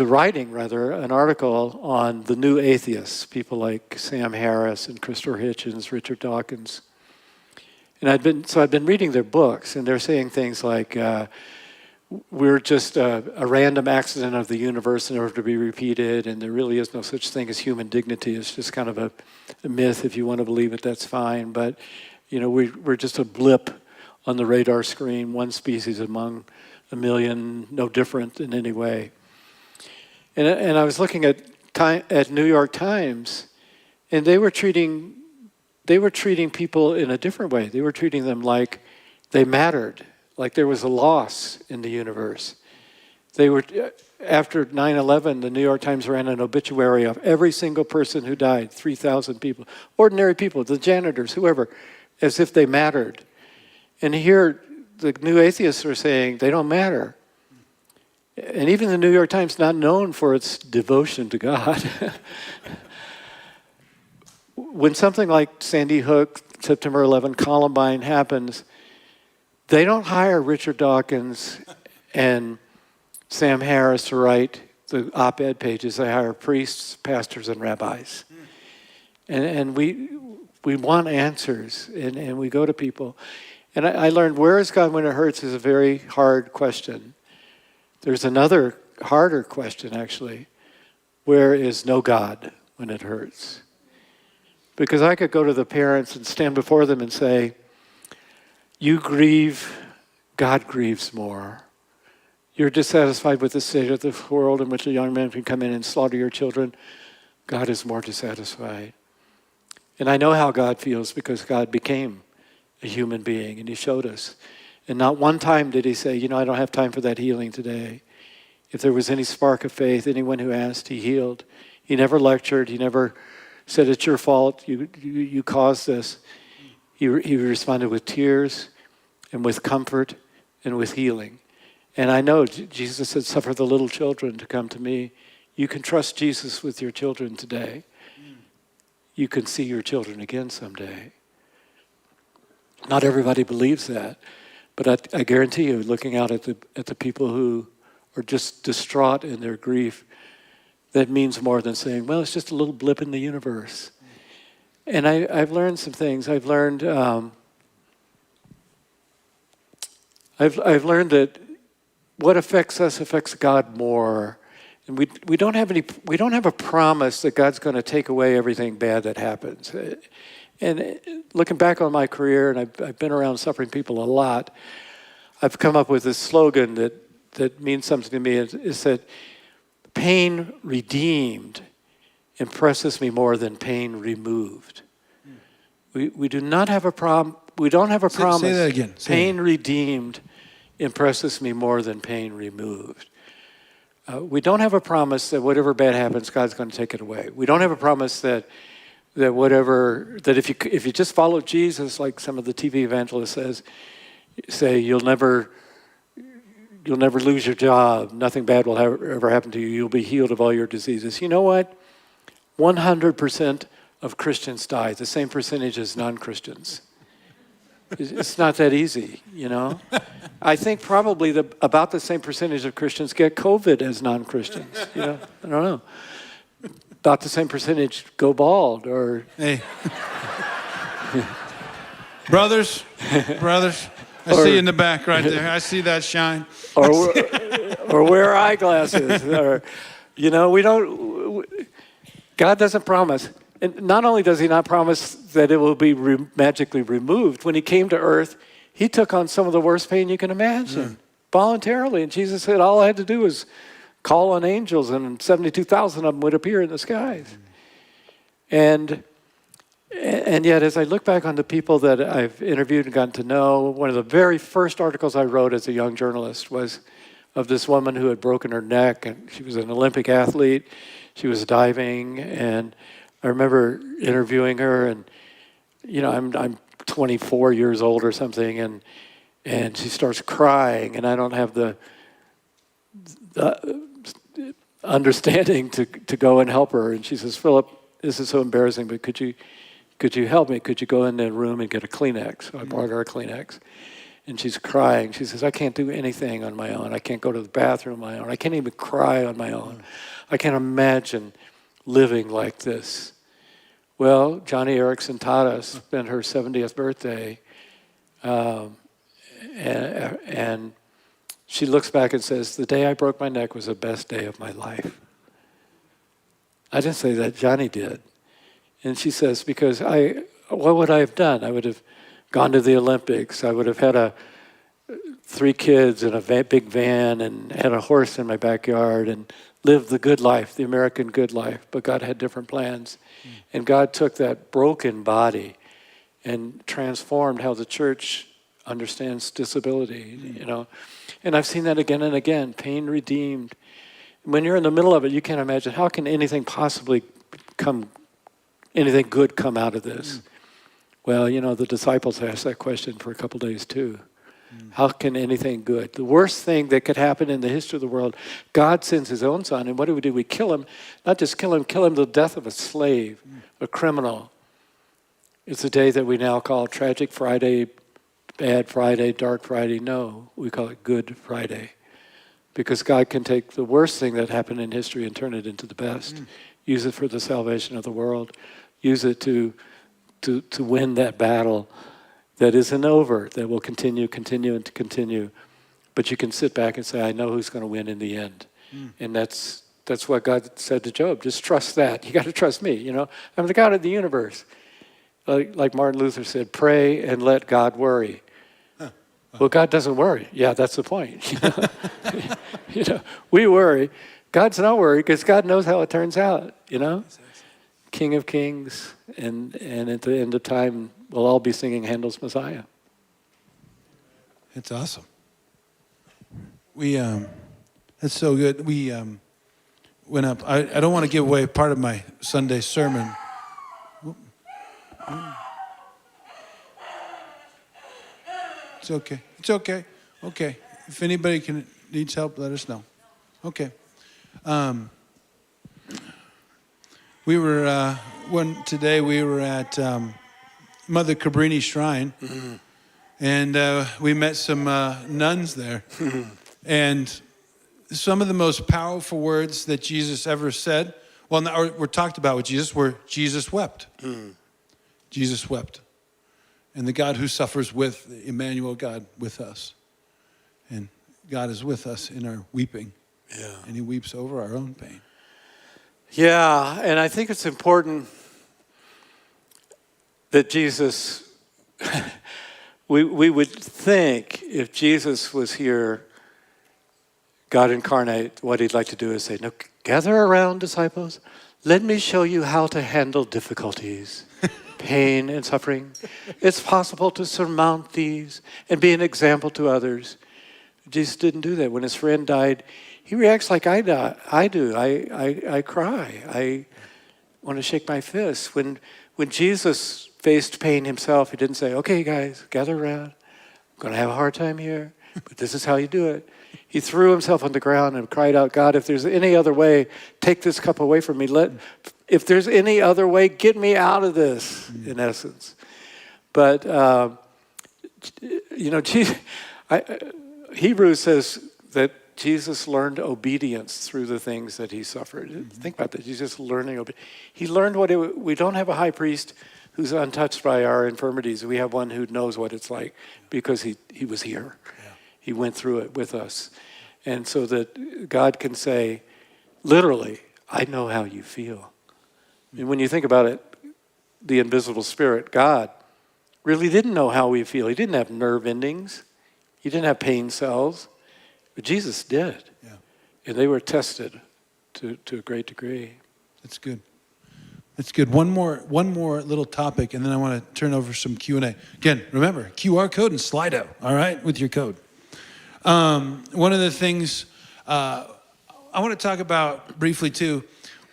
writing, rather, an article on the new atheists, people like Sam Harris and Christopher Hitchens, Richard Dawkins. And I'd been reading their books, and they're saying things like, we're just a random accident of the universe in order to be repeated, and there really is no such thing as human dignity. It's just kind of a myth. If you want to believe it, that's fine. But, we're just a blip on the radar screen, one species among a million, no different in any way. And I was looking at New York Times, and they were treating people in a different way. They were treating them like they mattered, like there was a loss in the universe. After 9/11, the New York Times ran an obituary of every single person who died, 3,000 people, ordinary people, the janitors, whoever, as if they mattered. And here, the new atheists are saying they don't matter. And even the New York Times, not known for its devotion to God, when something like Sandy Hook, September 11, Columbine happens, they don't hire Richard Dawkins and Sam Harris to write the op-ed pages. They hire priests, pastors, and rabbis. And we want answers, and we go to people. And I learned, where is God when it hurts is a very hard question. There's another harder question, actually. Where is no God when it hurts? Because I could go to the parents and stand before them and say, you grieve, God grieves more. You're dissatisfied with the state of the world in which a young man can come in and slaughter your children. God is more dissatisfied. And I know how God feels because God became a human being, and he showed us. And not one time did he say, I don't have time for that healing today. If there was any spark of faith, anyone who asked, he healed. He never lectured. He never said, it's your fault. You caused this. He responded with tears and with comfort and with healing. And I know Jesus said, suffer the little children to come to me. You can trust Jesus with your children today. You can see your children again someday. Not everybody believes that. But I guarantee you, looking out at the people who are just distraught in their grief, that means more than saying, well, it's just a little blip in the universe. And I've learned some things. I've learned that what affects us affects God more. And we don't have a promise that God's going to take away everything bad that happens. And looking back on my career, and I've been around suffering people a lot, I've come up with this slogan that means something to me. Is that pain redeemed impresses me more than pain removed. We do not have a problem. We don't have a promise. Say that again. Pain redeemed impresses me more than pain removed. We don't have a promise that whatever bad happens, God's going to take it away. We don't have a promise that if you just follow Jesus, like some of the TV evangelists say you'll never lose your job, nothing bad will ever happen to you, you'll be healed of all your diseases. You know what? 100% of Christians die, the same percentage as non-Christians. It's not that easy, I think probably about the same percentage of Christians get COVID as non-Christians. I don't know. About the same percentage go bald or... Hey. Brothers, I see you in the back right there. I see that shine. Or wear eyeglasses. Or, God doesn't promise. And not only does he not promise that it will be magically removed, when he came to earth, he took on some of the worst pain you can imagine, voluntarily. And Jesus said, all I had to do was call on angels, and 72,000 of them would appear in the skies. And yet, as I look back on the people that I've interviewed and gotten to know, one of the very first articles I wrote as a young journalist was of this woman who had broken her neck, and she was an Olympic athlete. She was diving, and I remember interviewing her, and I'm 24 years old or something, and she starts crying, and I don't have the understanding to go and help her. And she says, Philip, this is so embarrassing, but could you help me? Could you go in the room and get a Kleenex? So I brought her a Kleenex. And she's crying. She says, I can't do anything on my own. I can't go to the bathroom on my own. I can't even cry on my own. I can't imagine living like this. Well, Johnny Erickson taught us, spent her 70th birthday, and she looks back and says, the day I broke my neck was the best day of my life. I didn't say that, Johnny did. And she says, because what would I have done? I would have gone to the Olympics. I would have had 3 kids in a big van and had a horse in my backyard and lived the good life, the American good life. But God had different plans. And God took that broken body and transformed how the church understands disability, you know. And I've seen that again and again, pain redeemed. When you're in the middle of it, you can't imagine, how can anything possibly anything good come out of this? Well, you know, the disciples asked that question for a couple days too. How can anything good? The worst thing that could happen in the history of the world, God sends his own son, and what do? We kill him. Not just kill him the death of a slave, a criminal. It's a day that we now call Tragic Friday, Bad Friday, Dark Friday. No, we call it Good Friday. Because God can take the worst thing that happened in history and turn it into the best. Use it for the salvation of the world. Use it to win that battle that isn't over, that will continue, and continue. But you can sit back and say, I know who's going to win in the end. And that's what God said to Job. Just trust that. You got to trust me, you know. I'm the God of the universe. Like Martin Luther said, pray and let God worry. Well, God doesn't worry. Yeah, that's the point. You know, we worry. God's not worried because God knows how it turns out, you know. King of Kings, and at the end of time, we'll all be singing Handel's Messiah. It's awesome. That's so good. We went up. I don't want to give away part of my Sunday sermon. It's okay. It's okay. Okay. If anybody needs help, let us know. Okay. We were today we were at Mother Cabrini Shrine, and we met some nuns there, and some of the most powerful words that Jesus ever said, were talked about with Jesus, were Jesus wept. Jesus wept. And the God who suffers with, Emmanuel, God with us. And God is with us in our weeping. Yeah. And he weeps over our own pain. Yeah, and I think it's important that Jesus, we would think if Jesus was here, God incarnate, what he'd like to do is say, no, gather around, disciples. Let me show you how to handle difficulties, pain and suffering. It's possible to surmount these and be an example to others. Jesus didn't do that. When his friend died, he reacts like I do. I cry. I want to shake my fist. When Jesus faced pain himself, he didn't say, okay, guys, gather around. I'm going to have a hard time here, but this is how you do it. He threw himself on the ground and cried out, God, if there's any other way, take this cup away from me. If there's any other way, get me out of this, in essence. But, you know, Hebrews says that Jesus learned obedience through the things that he suffered. Think about that. He's just learning obedience. He learned we don't have a high priest who's untouched by our infirmities. We have one who knows what it's like because he was here. Yeah. He went through it with us. And so that God can say, literally, I know how you feel. And when you think about it, the invisible spirit, God, really didn't know how we feel. He didn't have nerve endings. He didn't have pain cells. But Jesus did. Yeah. And they were tested to a great degree. That's good. That's good. One more little topic, and then I want to turn over some Q&A. Again, remember, QR code and Slido, all right, with your code. One of the things I want to talk about briefly, too,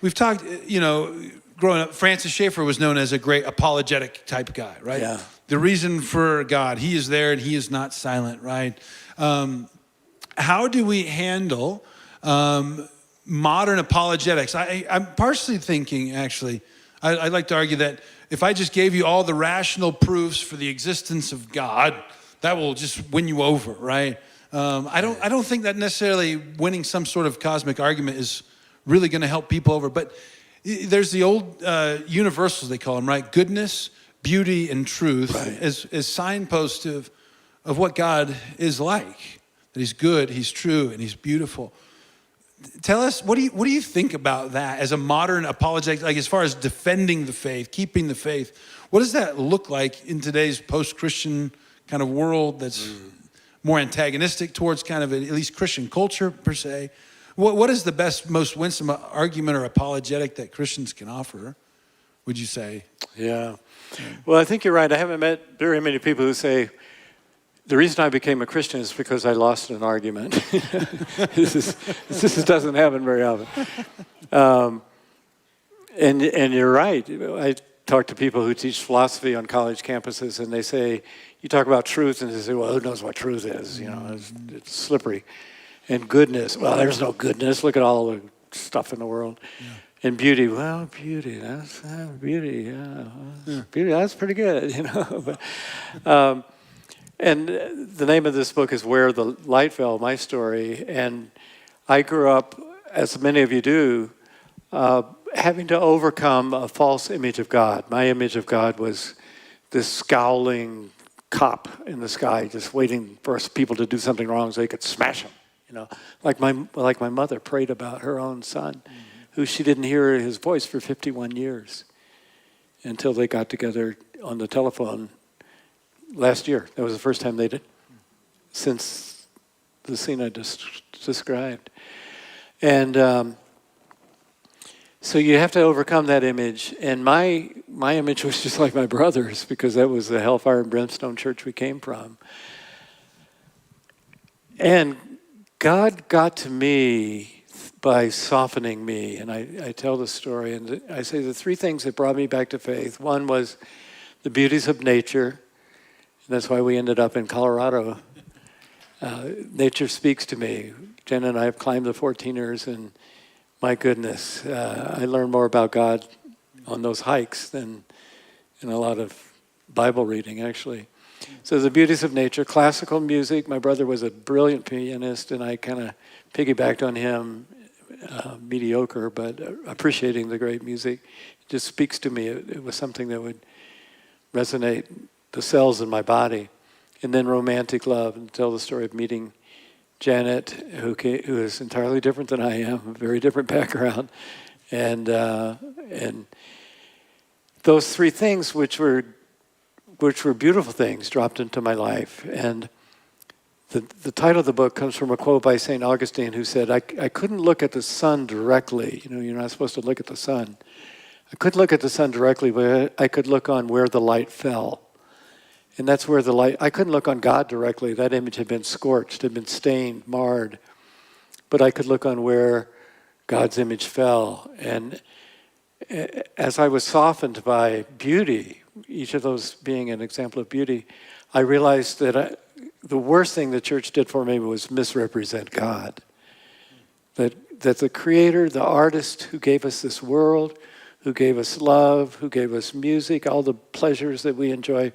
we've talked, you know, growing up, Francis Schaeffer was known as a great apologetic type guy, right? Yeah. The reason for God, he is there and he is not silent, right? How do we handle modern apologetics? I'm partially thinking, actually, I'd like to argue that if I just gave you all the rational proofs for the existence of God, that will just win you over, right? I don't think that necessarily winning some sort of cosmic argument is really going to help people over. But there's the old universals, they call them, right? Goodness, beauty, and truth as signposts of what God is like. That he's good, he's true, and he's beautiful. Tell us, what do you think about that as a modern apologetic, like as far as defending the faith, keeping the faith? What does that look like in today's post-Christian kind of world that's more antagonistic towards kind of at least Christian culture per se? What is the best, most winsome argument or apologetic that Christians can offer, would you say? Yeah. Well, I think you're right. I haven't met very many people who say, the reason I became a Christian is because I lost an argument. This doesn't happen very often. And you're right. I talk to people who teach philosophy on college campuses, and they say, you talk about truth, and they say, well, who knows what truth is? You know, it's slippery. And goodness, well, there's no goodness. Look at all the stuff in the world. Yeah. And beauty, well, beauty, that's beauty, yeah. Beauty, that's pretty good, you know. But, and the name of this book is Where the Light Fell, my story. And I grew up, as many of you do, having to overcome a false image of God. My image of God was this scowling cop in the sky, just waiting for people to do something wrong so he could smash him. You know, like my mother prayed about her own son, who she didn't hear his voice for 51 years until they got together on the telephone last year. That was the first time they did, since the scene I just described. And so you have to overcome that image. And my image was just like my brother's, because that was the hellfire and brimstone church we came from. And God got to me by softening me. And I tell the story, and I say the three things that brought me back to faith. One was the beauties of nature. That's why we ended up in Colorado. Nature speaks to me. Jen and I have climbed the 14ers, and my goodness, I learned more about God on those hikes than in a lot of Bible reading, actually. So the beauties of nature, classical music. My brother was a brilliant pianist, and I kind of piggybacked on him, mediocre, but appreciating the great music. It just speaks to me. It was something that would resonate the cells in my body. And then romantic love, and tell the story of meeting Janet, who is entirely different than I am, a very different background. And those three things, which were beautiful things, dropped into my life. And the title of the book comes from a quote by St. Augustine, who said, I couldn't look at the sun directly. You know, you're not supposed to look at the sun. I couldn't look at the sun directly, but I could look on where the light fell. And that's where the light, I couldn't look on God directly. That image had been scorched, had been stained, marred. But I could look on where God's image fell. And as I was softened by beauty, each of those being an example of beauty, I realized that the worst thing the church did for me was misrepresent God. That the creator, the artist who gave us this world, who gave us love, who gave us music, all the pleasures that we enjoy,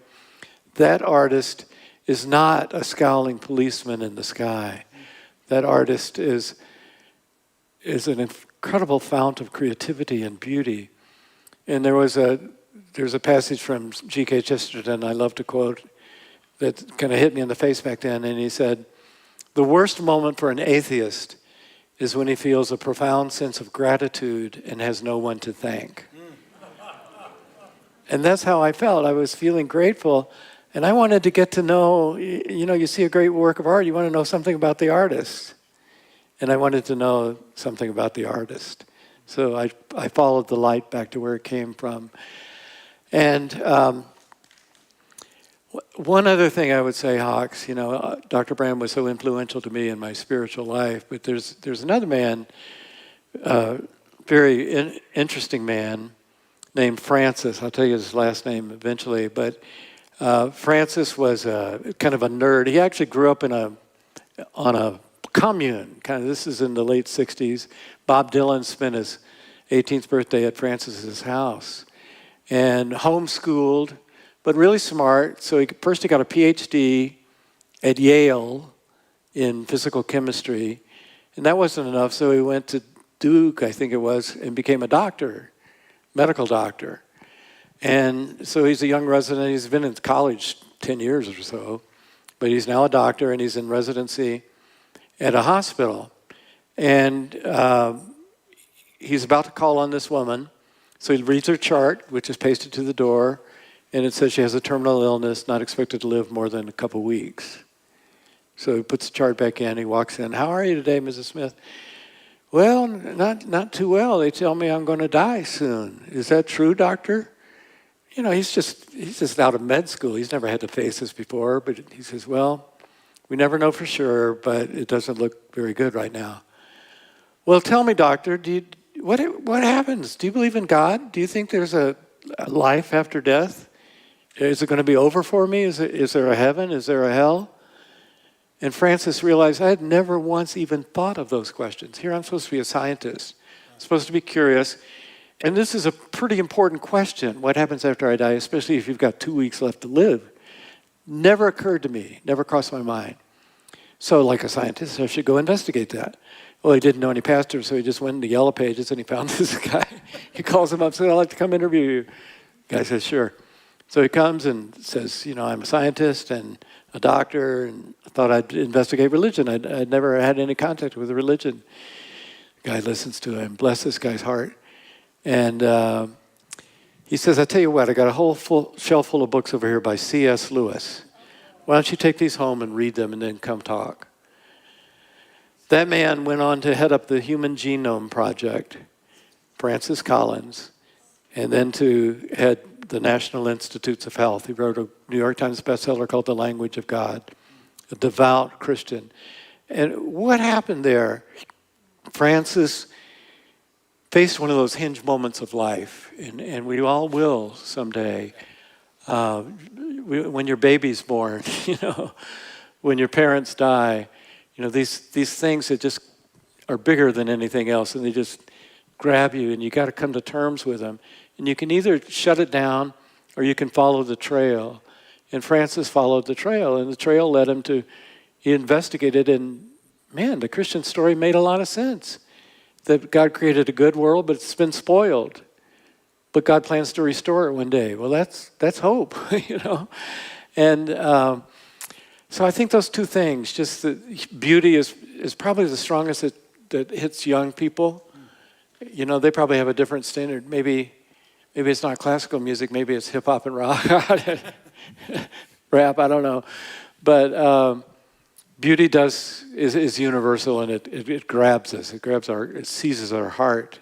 that artist is not a scowling policeman in the sky. That artist is an incredible fount of creativity and beauty. And there's a passage from G.K. Chesterton I love to quote that kind of hit me in the face back then. And he said, the worst moment for an atheist is when he feels a profound sense of gratitude and has no one to thank. And that's how I felt. I was feeling grateful. And I wanted to get to know, you know, you see a great work of art, you want to know something about the artist. And I wanted to know something about the artist. So I followed the light back to where it came from. And one other thing I would say, Hawks, you know, Dr. Brand was so influential to me in my spiritual life, but there's another man, very interesting man, named Francis. I'll tell you his last name eventually, but Francis was kind of a nerd. He actually grew up on a commune. This is in the late 60s. Bob Dylan spent his 18th birthday at Francis's house, and homeschooled, but really smart. So he got a PhD, at Yale in physical chemistry. And that wasn't enough, so he went to Duke, I think it was, and became a doctor, medical doctor. And so he's a young resident. He's been in college 10 years or so, but he's now a doctor, and he's in residency at a hospital. And he's about to call on this woman. So he reads her chart, which is pasted to the door, and it says she has a terminal illness, not expected to live more than a couple weeks. So he puts the chart back in. He walks in. How are you today, Mrs. Smith? Well, not too well. They tell me I'm going to die soon. Is that true, doctor? You know, he's just out of med school. He's never had to face this before. But he says, well, we never know for sure, but it doesn't look very good right now. Well, tell me, doctor, what happens? Do you believe in God? Do you think there's a life after death? Is it going to be over for me? Is there a heaven? Is there a hell? And Francis realized I had never once even thought of those questions. Here I'm supposed to be a scientist, I'm supposed to be curious. And this is a pretty important question. What happens after I die, especially if you've got 2 weeks left to live? Never occurred to me, never crossed my mind. So like a scientist, I should go investigate that. Well, he didn't know any pastors, so he just went into Yellow Pages and he found this guy. He calls him up and says, I'd like to come interview you. The guy says, sure. So he comes and says, you know, I'm a scientist and a doctor, and I thought I'd investigate religion. I'd never had any contact with religion. The guy listens to him, bless this guy's heart. And he says, I tell you what, I got a whole shelf full of books over here by C.S. Lewis. Why don't you take these home and read them and then come talk? That man went on to head up the Human Genome Project, Francis Collins, and then to head the National Institutes of Health. He wrote a New York Times bestseller called The Language of God, a devout Christian. And what happened there? Francis faced one of those hinge moments of life, and we all will someday. When your baby's born, you know, when your parents die, you know, these things that just are bigger than anything else, and they just grab you, and you got to come to terms with them. And you can either shut it down or you can follow the trail. And Francis followed the trail, and the trail led him to, he investigated, and man, the Christian story made a lot of sense. That God created a good world, but it's been spoiled. But God plans to restore it one day. Well, that's hope, you know. And so I think those two things, just the beauty is probably the strongest that hits young people. You know, they probably have a different standard. Maybe it's not classical music. Maybe it's hip hop and rock, rap. I don't know, but beauty is universal, and it grabs us. It seizes our heart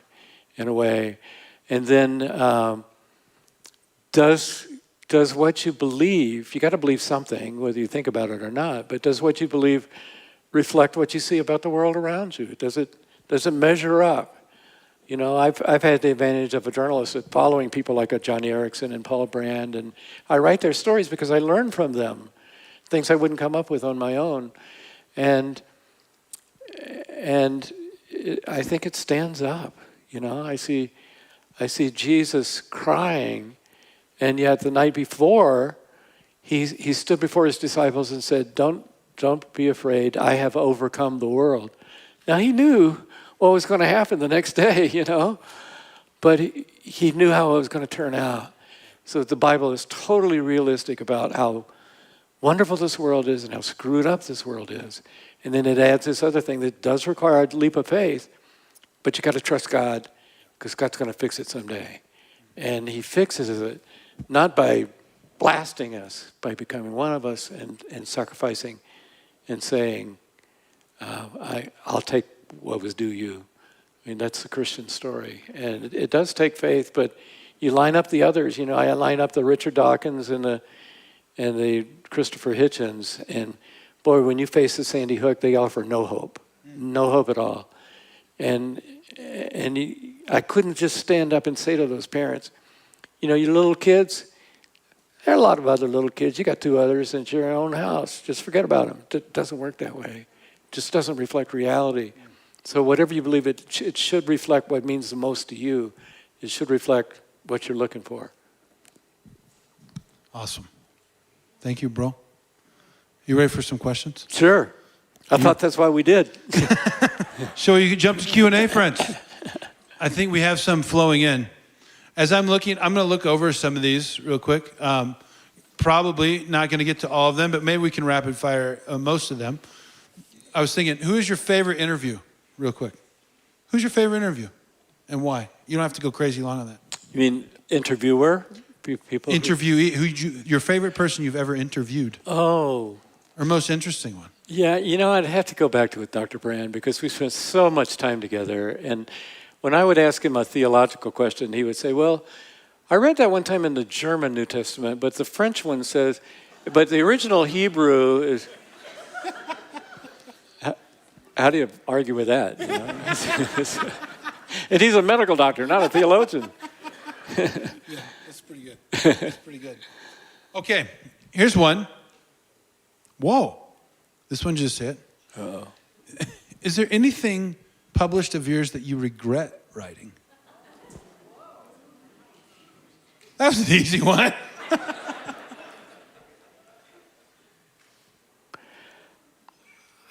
in a way, and then does what you believe? You got to believe something, whether you think about it or not. But does what you believe reflect what you see about the world around you? Does it measure up? You know, I've had the advantage of a journalist at following people like a Johnny Erickson and Paul Brand, and I write their stories because I learn from them, things I wouldn't come up with on my own, and I think it stands up. You know, I see Jesus crying, and yet the night before, he stood before his disciples and said, "Don't be afraid. I have overcome the world." Now he knew what was going to happen the next day, you know, but he knew how it was going to turn out. So the Bible is totally realistic about how wonderful this world is and how screwed up this world is. And then it adds this other thing that does require a leap of faith, but you got to trust God, because God's going to fix it someday. And he fixes it not by blasting us, by becoming one of us and sacrificing and saying, I'll take what was due you. I mean, that's the Christian story. And it does take faith, but you line up the others. You know, I line up the Richard Dawkins and the Christopher Hitchens, and boy, when you face the Sandy Hook, they offer no hope at all. And I couldn't just stand up and say to those parents, you know, your little kids, there are a lot of other little kids. You got two others in your own house. Just forget about them. It doesn't work that way. It just doesn't reflect reality. So whatever you believe, it should reflect what means the most to you. It should reflect what you're looking for. Awesome. Thank you, bro. You ready for some questions? Sure. I thought that's why we did. So you can jump to Q&A, friends. I think we have some flowing in. As I'm looking, I'm going to look over some of these real quick. Probably not going to get to all of them, but maybe we can rapid fire most of them. I was thinking, who is your favorite interview? Real quick. Who's your favorite interview and why? You don't have to go crazy long on that. You mean interviewer? People? Interviewee, your favorite person you've ever interviewed. Oh. Or most interesting one. Yeah, I'd have to go back to with Dr. Brand because we spent so much time together. And when I would ask him a theological question, he would say, well, I read that one time in the German New Testament, but the French one says, but the original Hebrew is... How do you argue with that? And he's a medical doctor, not a theologian. Yeah, that's pretty good. That's pretty good. Okay, here's one. Whoa, this one just hit. Uh-oh. Is there anything published of yours that you regret writing? That was an easy one.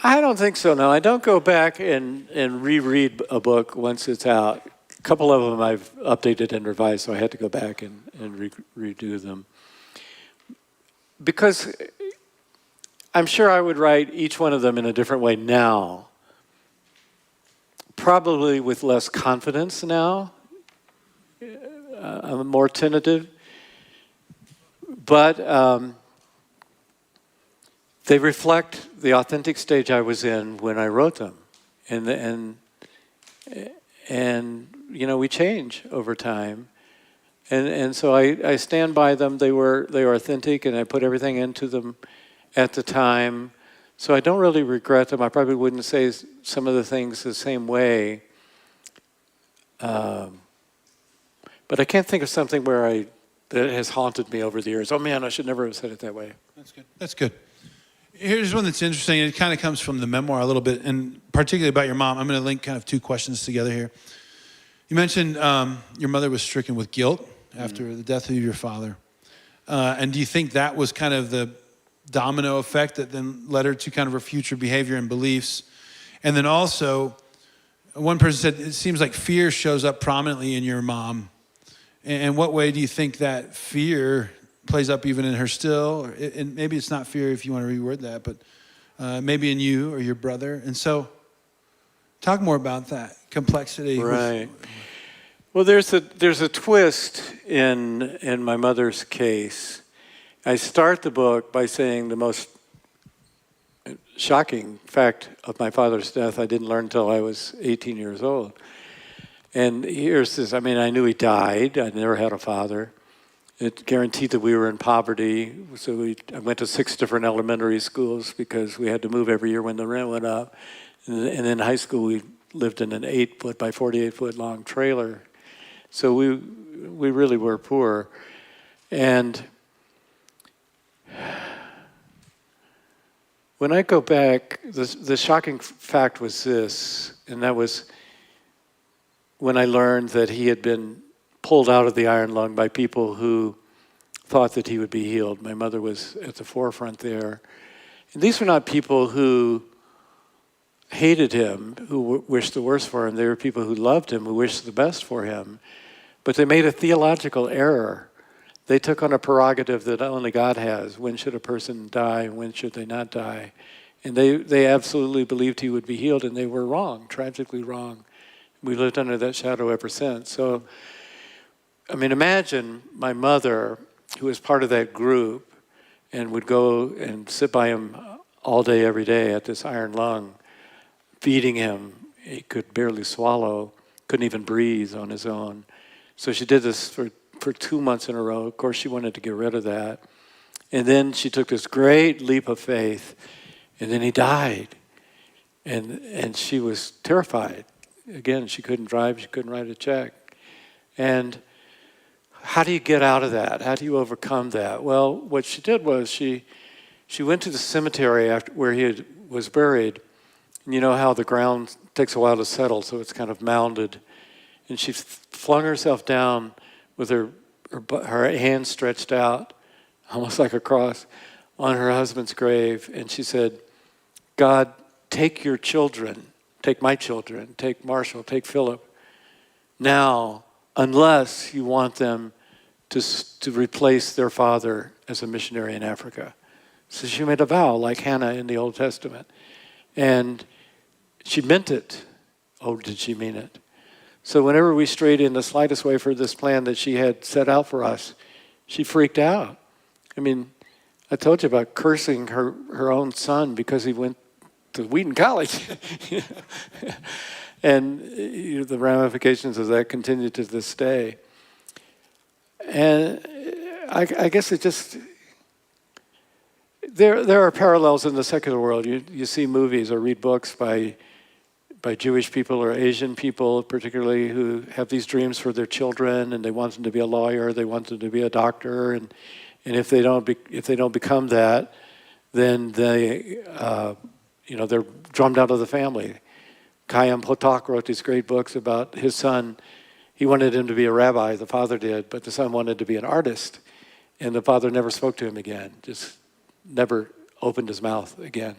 I don't think so, no. I don't go back and reread a book once it's out. A couple of them I've updated and revised, so I had to go back and redo them. Because I'm sure I would write each one of them in a different way now. Probably with less confidence now. I'm more tentative. But they reflect the authentic stage I was in when I wrote them. And we change over time. And so I stand by them. They were authentic, and I put everything into them at the time. So I don't really regret them. I probably wouldn't say some of the things the same way. But I can't think of something that has haunted me over the years. Oh man, I should never have said it that way. That's good. That's good. Here's one that's interesting. It kind of comes from the memoir a little bit, and particularly about your mom. I'm going to link kind of two questions together here. You mentioned your mother was stricken with guilt after the death of your father. And do you think that was kind of the domino effect that then led her to kind of her future behavior and beliefs? And then also, one person said, it seems like fear shows up prominently in your mom. And what way do you think that fear plays up even in her still? And maybe it's not fear if you want to reword that, but maybe in you or your brother. And so talk more about that complexity. Right. Well, there's a twist in my mother's case. I start the book by saying the most shocking fact of my father's death I didn't learn until I was 18 years old. And here's this, I knew he died. I never had a father. It guaranteed that we were in poverty. So I went to 6 different elementary schools because we had to move every year when the rent went up. And in high school, we lived in an 8-foot by 48-foot long trailer. So we really were poor. And when I go back, the shocking fact was this, and that was when I learned that he had been pulled out of the iron lung by people who thought that he would be healed. My mother was at the forefront there. And these were not people who hated him, who wished the worst for him. They were people who loved him, who wished the best for him. But they made a theological error. They took on a prerogative that only God has. When should a person die? When should they not die? And they absolutely believed he would be healed, and they were wrong, tragically wrong. We lived under that shadow ever since. So, imagine my mother, who was part of that group, and would go and sit by him all day, every day at this iron lung, feeding him. He could barely swallow, couldn't even breathe on his own. So she did this for 2 months in a row. Of course, she wanted to get rid of that. And then she took this great leap of faith, and then he died. And she was terrified. Again, she couldn't drive, she couldn't write a check. And how do you get out of that? How do you overcome that? Well, what she did was she went to the cemetery where he was buried. And you know how the ground takes a while to settle, so it's kind of mounded. And she flung herself down with her hands stretched out, almost like a cross, on her husband's grave, and she said, God, take your children, take my children, take Marshall, take Philip, now, unless you want them to replace their father as a missionary in Africa. So she made a vow, like Hannah in the Old Testament. And she meant it. Oh, did she mean it? So whenever we strayed in the slightest way for this plan that she had set out for us, she freaked out. I mean, I told you about cursing her own son because he went to Wheaton College. And the ramifications of that continue to this day. And I guess it just, there are parallels in the secular world. You see movies or read books by Jewish people or Asian people, particularly, who have these dreams for their children, and they want them to be a lawyer, they want them to be a doctor, and if they don't become that, then they're drummed out of the family. Chaim Potok wrote these great books about his son. He wanted him to be a rabbi, the father did, but the son wanted to be an artist, and the father never spoke to him again, just never opened his mouth again.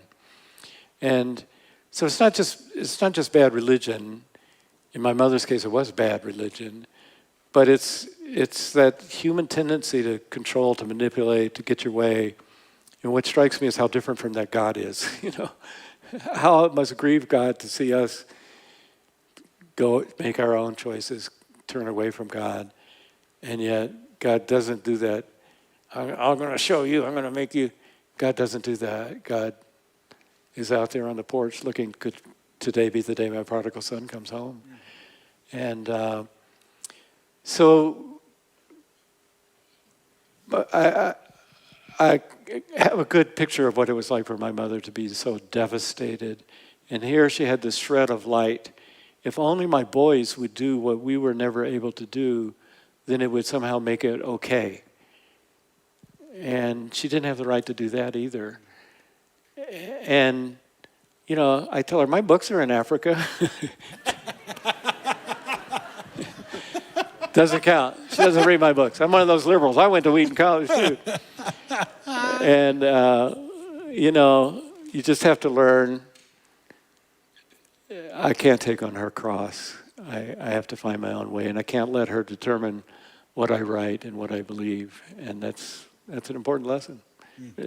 And so it's not just bad religion. In my mother's case, it was bad religion, but it's that human tendency to control, to manipulate, to get your way. And what strikes me is how different from that God is. How it must grieve God to see us go make our own choices, turn away from God, and yet God doesn't do that. I'm going to show you. I'm going to make you. God doesn't do that. God is out there on the porch looking, could today be the day my prodigal son comes home? And but I have a good picture of what it was like for my mother to be so devastated. And here she had this shred of light. If only my boys would do what we were never able to do, then it would somehow make it okay. And she didn't have the right to do that either. And, I tell her, my books are in Africa. Doesn't count. She doesn't read my books. I'm one of those liberals. I went to Wheaton College, too. And, you just have to learn, I can't take on her cross. I have to find my own way, and I can't let her determine what I write and what I believe. And that's an important lesson.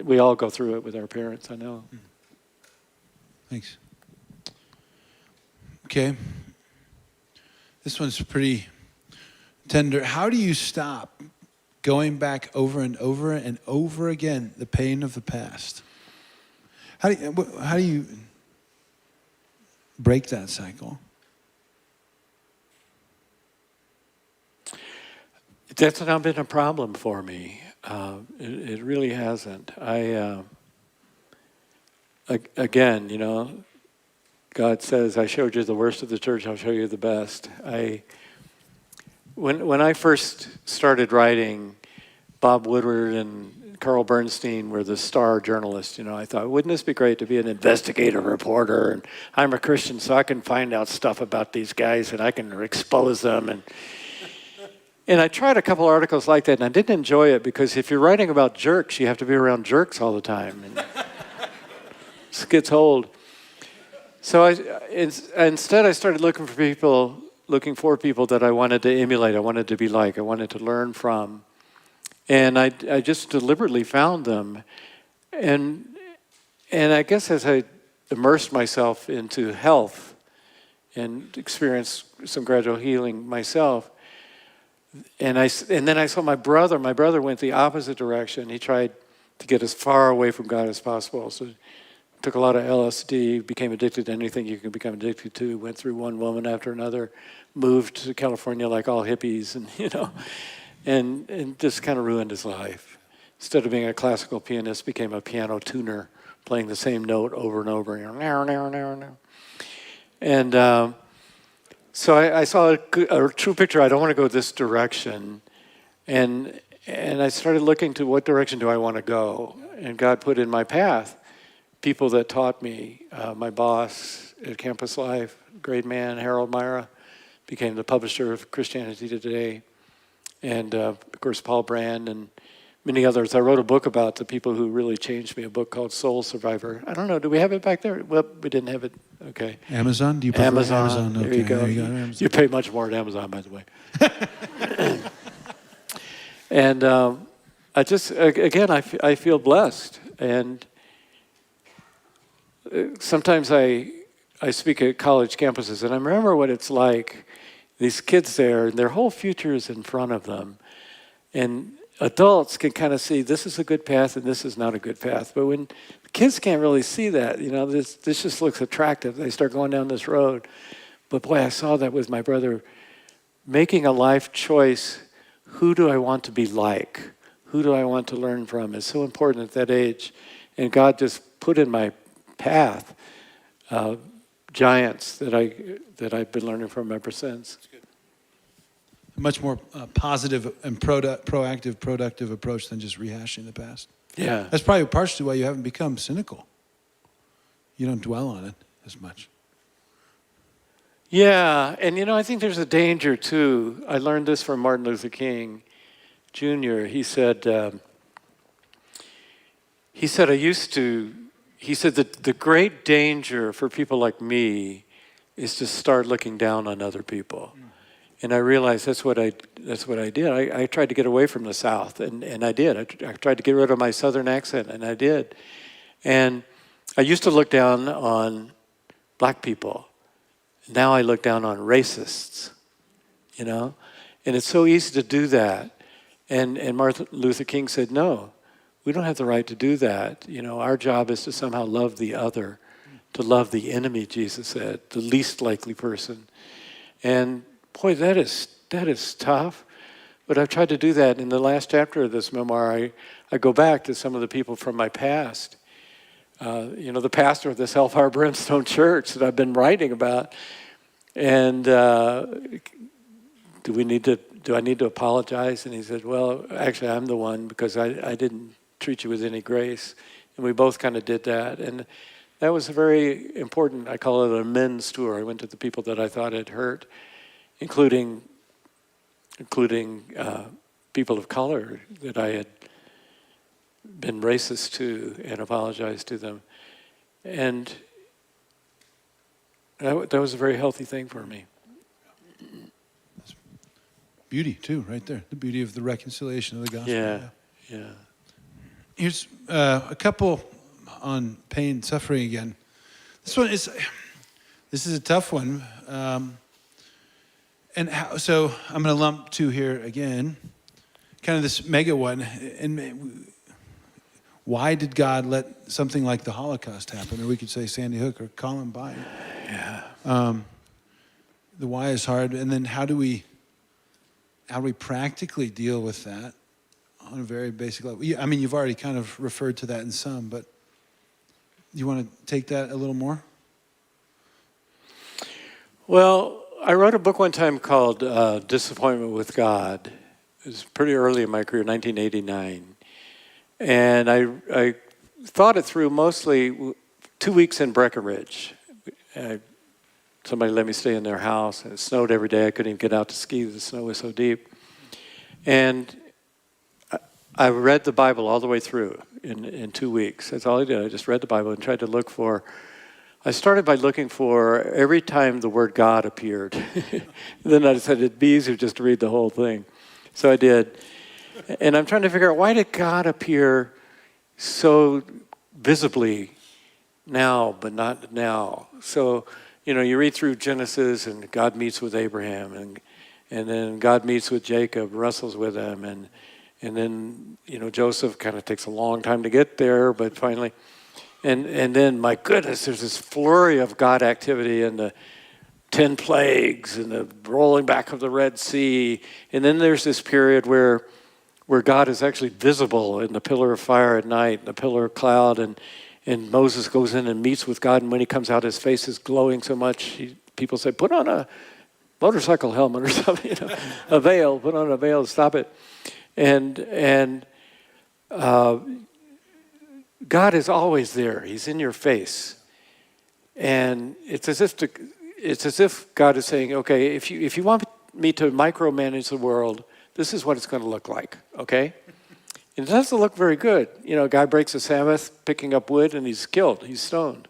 We all go through it with our parents, I know. Thanks. Okay. This one's pretty tender. How do you stop going back over and over and over again the pain of the past? How do you break that cycle? That's not been a problem for me. It really hasn't. Again, God says, I showed you the worst of the church, I'll show you the best. When I first started writing, Bob Woodward and Carl Bernstein were the star journalists. I thought, wouldn't this be great to be an investigative reporter? And I'm a Christian, so I can find out stuff about these guys and I can expose them. And I tried a couple articles like that, and I didn't enjoy it because if you're writing about jerks, you have to be around jerks all the time. And it gets old. So instead I started looking for people that I wanted to emulate, I wanted to be like, I wanted to learn from. And I just deliberately found them. And I guess as I immersed myself into health and experienced some gradual healing myself, and then I saw my brother. My brother went the opposite direction. He tried to get as far away from God as possible. So took a lot of LSD, became addicted to anything you can become addicted to, went through one woman after another, moved to California like all hippies, and just kind of ruined his life. Instead of being a classical pianist, became a piano tuner, playing the same note over and over. And so I saw a true picture. I don't want to go this direction. And I started looking to what direction do I want to go. And God put in my path people that taught me. My boss at Campus Life, great man, Harold Myra, became the publisher of Christianity Today. And of course, Paul Brand and many others. I wrote a book about the people who really changed me, a book called Soul Survivor. I don't know, do we have it back there? Well, we didn't have it. Okay. Amazon? Do you prefer Amazon? Okay, There you go. there you go. Amazon. You pay much more at Amazon, by the way. And I just, again, I feel blessed. And sometimes I speak at college campuses, and I remember what it's like. These kids there, and their whole future is in front of them. And adults can kind of see this is a good path and this is not a good path. But when kids can't really see that, this just looks attractive. They start going down this road. But boy, I saw that with my brother. Making a life choice, who do I want to be like? Who do I want to learn from is so important at that age. And God just put in my path giants that I've been learning from ever since. A much more positive and proactive, productive approach than just rehashing the past. Yeah. That's probably partially why you haven't become cynical. You don't dwell on it as much. Yeah, and I think there's a danger too. I learned this from Martin Luther King Jr. He said that the great danger for people like me is to start looking down on other people. And I realized that's what I did. I tried to get away from the South, and I did. I tried to get rid of my Southern accent, and I did. And I used to look down on black people. Now I look down on racists, And it's so easy to do that. And Martin Luther King said, no, we don't have the right to do that. Our job is to somehow love the other, to love the enemy, Jesus said, the least likely person. And boy, that is tough. But I've tried to do that. In the last chapter of this memoir, I go back to some of the people from my past. The pastor of this Hellfire Brimstone church that I've been writing about. And do I need to apologize? And he said, well, actually, I'm the one because I didn't treat you with any grace. And we both kind of did that. And that was a very important, I call it an amends tour. I went to the people that I thought had hurt, including people of color that I had been racist to, and apologized to them. And that was a very healthy thing for me. Beauty, too, right there. The beauty of the reconciliation of the gospel. Yeah. Here's a couple on pain, suffering again. This is a tough one. So I'm going to lump two here again. Kind of this mega one. And why did God let something like the Holocaust happen? Or we could say Sandy Hook or Columbine. Yeah. The why is hard. And then how do we practically deal with that on a very basic level? I mean, you've already kind of referred to that in some, but you want to take that a little more? Well, I wrote a book one time called Disappointment with God. It was pretty early in my career, 1989. And I thought it through mostly 2 weeks in Breckenridge. Somebody let me stay in their house, and it snowed every day. I couldn't even get out to ski. The snow was so deep. And I read the Bible all the way through in 2 weeks. That's all I did. I just read the Bible and tried to look for. I started by looking for every time the word God appeared. Then I decided it'd be easier just to read the whole thing. So I did. And I'm trying to figure out, why did God appear so visibly now, but not now? So, you read through Genesis, and God meets with Abraham, and then God meets with Jacob, wrestles with him, and then, Joseph kind of takes a long time to get there, but finally, and then, my goodness, there's this flurry of God activity, and the 10 plagues, and the rolling back of the Red Sea, and then there's this period where God is actually visible in the pillar of fire at night, the pillar of cloud, and Moses goes in and meets with God, and when he comes out, his face is glowing so much, people say, put on a motorcycle helmet or something, a veil, put on a veil to stop it. And God is always there. He's in your face. And it's as if God is saying, okay, if you want me to micromanage the world, this is what it's going to look like, okay? It doesn't look very good. You know, a guy breaks the Sabbath picking up wood and he's killed, he's stoned.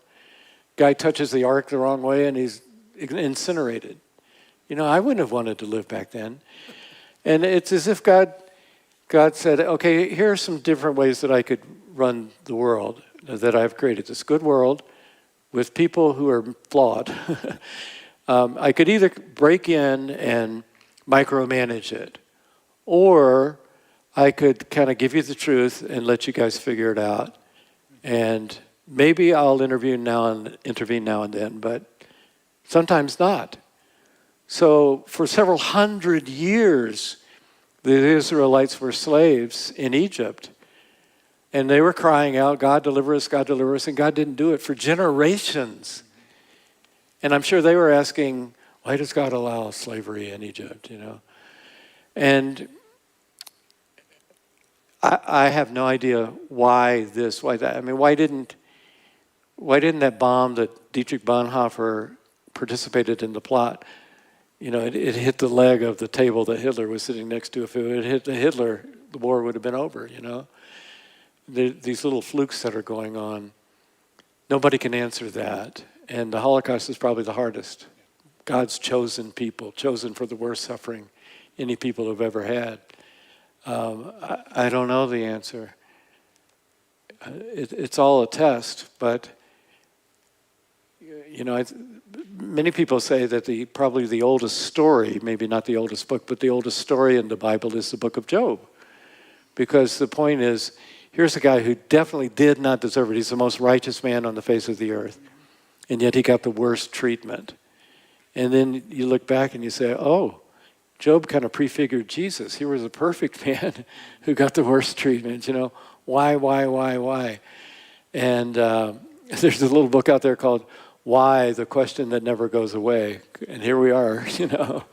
Guy touches the ark the wrong way and he's incinerated. You know, I wouldn't have wanted to live back then. And it's as if God said, okay, here are some different ways that I could run the world that I've created. This good world with people who are flawed. I could either break in and micromanage it, or I could kind of give you the truth and let you guys figure it out. And maybe I'll intervene now and then, but sometimes not. So for several hundred years, the Israelites were slaves in Egypt. And they were crying out, God deliver us, and God didn't do it for generations. And I'm sure they were asking, why does God allow slavery in Egypt, you know? And I have no idea why this, why that. I mean, why didn't that bomb that Dietrich Bonhoeffer participated in the plot, you know, it hit the leg of the table that Hitler was sitting next to. If it had hit Hitler, the war would have been over, you know? These little flukes that are going on, nobody can answer that. And the Holocaust is probably the hardest. God's chosen people, chosen for the worst suffering any people have ever had. I don't know the answer. It's all a test, but you know, many people say that probably the oldest story, maybe not the oldest book, but the oldest story in the Bible is the book of Job. Because the point is, here's a guy who definitely did not deserve it. He's the most righteous man on the face of the earth, and yet he got the worst treatment. And then you look back and you say, oh, Job kind of prefigured Jesus. He was a perfect man who got the worst treatment, you know. Why? And there's a little book out there called Why, the Question That Never Goes Away. And here we are, you know.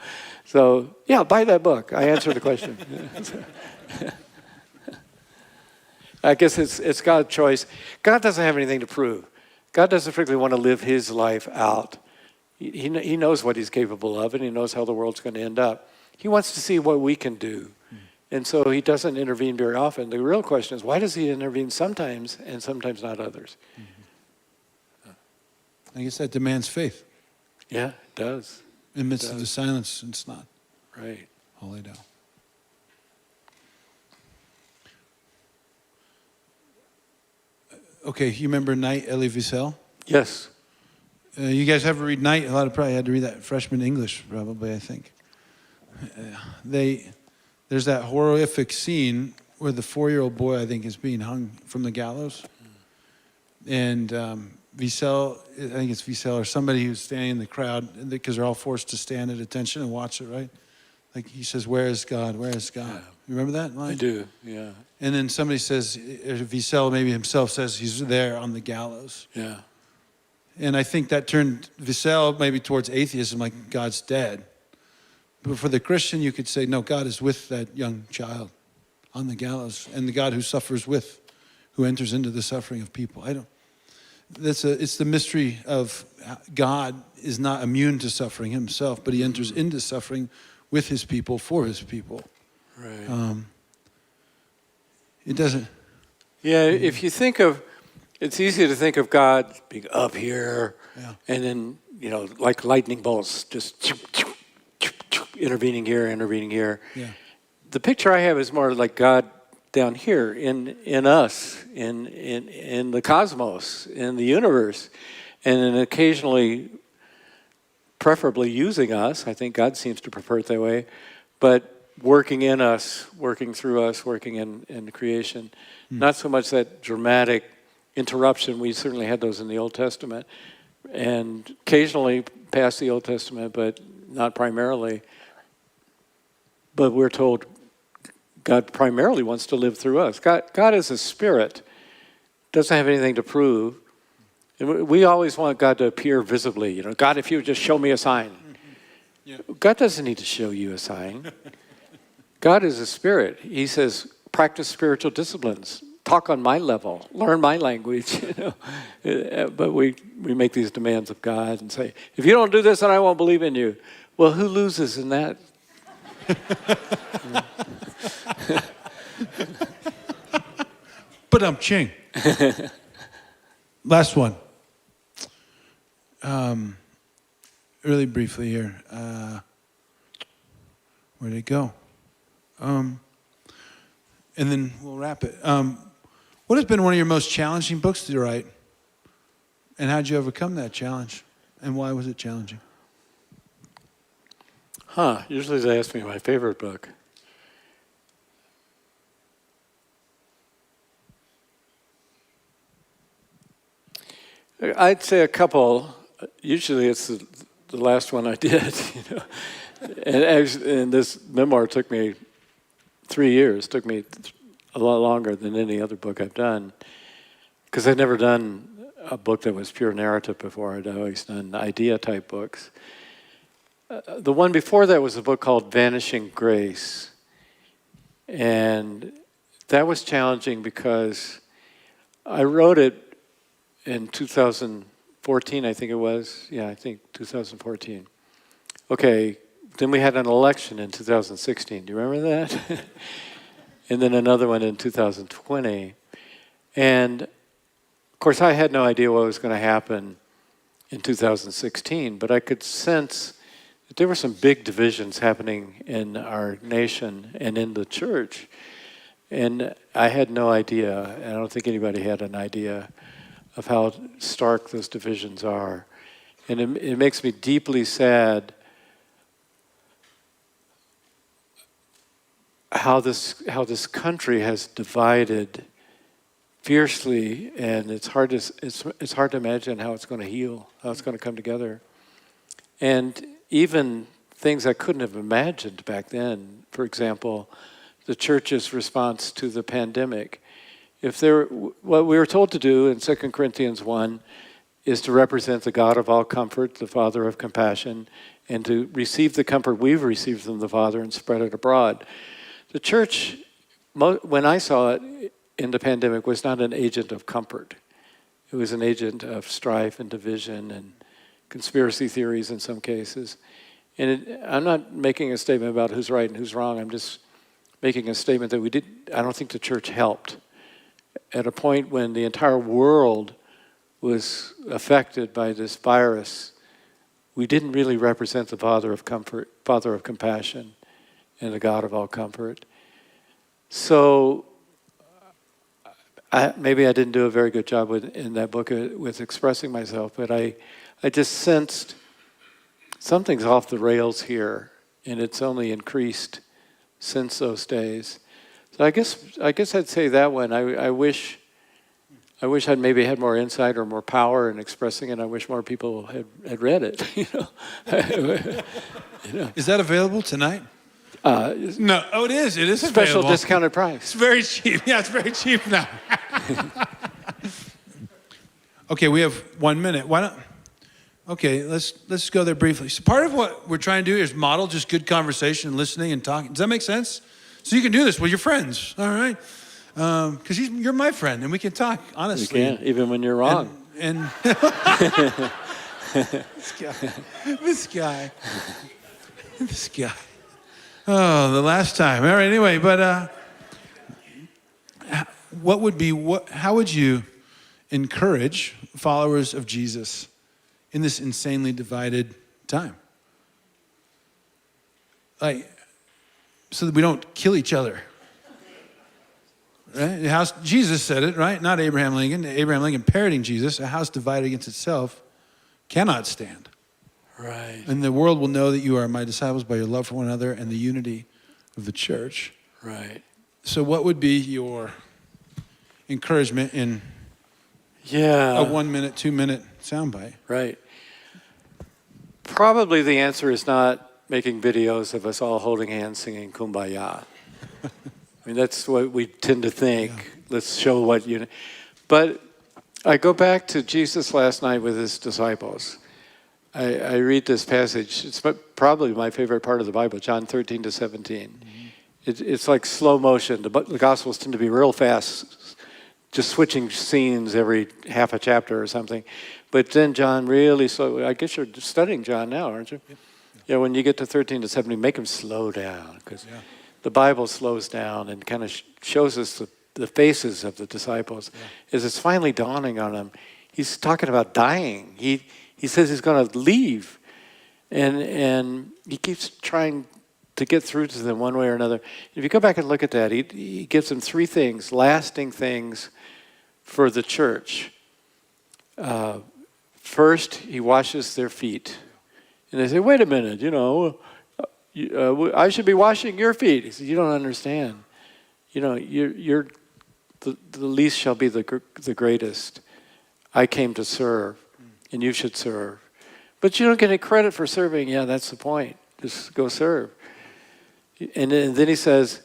So, yeah, buy that book. I answered the question. I guess it's God's choice. God doesn't have anything to prove. God doesn't particularly want to live his life out. He knows what he's capable of, and he knows how the world's going to end up. He wants to see what we can do. And so he doesn't intervene very often. The real question is, why does he intervene sometimes and sometimes not others? I guess that demands faith. Yeah, it does. In the midst of the silence, it's not. Right. I'll lay down. Okay, you remember Knight, Elie Wiesel? Yes. You guys ever read Knight? A lot of probably had to read that freshman English, probably, I think. There's that horrific scene where the 4-year-old boy, I think, is being hung from the gallows. And Wiesel, I think it's Wiesel or somebody who's standing in the crowd, because they're all forced to stand at attention and watch it, right? Like he says, where is God? Where is God? Yeah. You remember that line? I do, yeah. And then somebody says, Wiesel maybe himself says he's there on the gallows. Yeah. And I think that turned Wiesel maybe towards atheism, like God's dead. But for the Christian, you could say, no, God is with that young child on the gallows, and the God who suffers with, who enters into the suffering of people. It's the mystery of God is not immune to suffering himself, but he enters into suffering with his people, for his people. Right. It doesn't. Yeah, if you think of, it's easy to think of God being up here, yeah, and then, you know, like lightning bolts, just intervening here. Yeah. The picture I have is more like God down here in us, in the cosmos, in the universe, and then occasionally, preferably using us. I think God seems to prefer it that way, but working in us, working through us, working in creation. Not so much that dramatic interruption. We certainly had those in the Old Testament, and occasionally past the Old Testament, but not primarily. But we're told God primarily wants to live through us. God is a spirit, doesn't have anything to prove. And we always want God to appear visibly. You know, God, if you would just show me a sign. Yeah. God doesn't need to show you a sign. God is a spirit. He says, practice spiritual disciplines. Talk on my level. Learn my language. You know? But we make these demands of God and say, if you don't do this, then I won't believe in you. Well, who loses in that? Ba-dum-ching. Last one. Really briefly here. Where'd it go? And then we'll wrap it. What has been one of your most challenging books to write? And how did you overcome that challenge? And why was it challenging? Usually they ask me my favorite book. I'd say a couple. Usually it's the last one I did. And this memoir took me 3 years. Took me a lot longer than any other book I've done, because I'd never done a book that was pure narrative before. I'd always done idea-type books. The one before that was a book called Vanishing Grace. And that was challenging because I wrote it in 2014, I think it was. Yeah, I think 2014. Okay, then we had an election in 2016. Do you remember that? And then another one in 2020. And, of course, I had no idea what was going to happen in 2016, but I could sense that there were some big divisions happening in our nation and in the church. And I had no idea, and I don't think anybody had an idea of how stark those divisions are. And it makes me deeply sad how this country has divided fiercely, and it's hard to imagine how it's going to heal, how it's going to come together. And even things I couldn't have imagined back then, for example, the church's response to the pandemic. What we were told to do in 2 Corinthians 1 is to represent the God of all comfort, the Father of compassion, and to receive the comfort we've received from the Father and spread it abroad. The church, when I saw it in the pandemic, was not an agent of comfort. It was an agent of strife and division and conspiracy theories in some cases. And I'm not making a statement about who's right and who's wrong. I'm just making a statement that I don't think the church helped. At a point when the entire world was affected by this virus, we didn't really represent the Father of comfort, Father of compassion, and the God of all comfort. So maybe I didn't do a very good job in that book with expressing myself, but I just sensed something's off the rails here, and it's only increased since those days. So I guess I'd say that one. I wish I'd maybe had more insight or more power in expressing it. I wish more people had read it. Is that available tonight? No. Oh, it is. It is special available. Discounted price. It's very cheap. Yeah, it's very cheap now. Okay, we have 1 minute. Why not? Okay, let's go there briefly. So part of what we're trying to do is model just good conversation and listening and talking. Does that make sense? So you can do this with your friends, all right? Because you're my friend, and we can talk honestly. You can, even when you're wrong. And this guy. Oh, the last time. All right, anyway, but how would you encourage followers of Jesus in this insanely divided time? So that we don't kill each other. Right? Jesus said it, right? Not Abraham Lincoln. Abraham Lincoln parroting Jesus. A house divided against itself cannot stand. Right. And the world will know that you are my disciples by your love for one another and the unity of the church. Right. So what would be your encouragement in a 1 minute, 2 minute soundbite? Right. Probably the answer is not making videos of us all holding hands singing Kumbaya. I mean, that's what we tend to think. Yeah. Let's show what you... But I go back to Jesus last night with his disciples. I read this passage. It's probably my favorite part of the Bible, John 13 to 17. Mm-hmm. It's like slow motion. The Gospels tend to be real fast, just switching scenes every half a chapter or something. But then John really slow. I guess you're studying John now, aren't you? Yep. Yeah, when you get to 13 to 17, make him slow down, because the Bible slows down and kind of shows us the faces of the disciples, is it's finally dawning on him. He's talking about dying. He says he's going to leave, and he keeps trying to get through to them one way or another. If you go back and look at that, he gives them three things, lasting things for the church. First, he washes their feet. And they say, wait a minute, I should be washing your feet. He says, you don't understand. You're the least shall be the greatest. I came to serve, and you should serve. But you don't get any credit for serving. Yeah, that's the point. Just go serve. And then he says,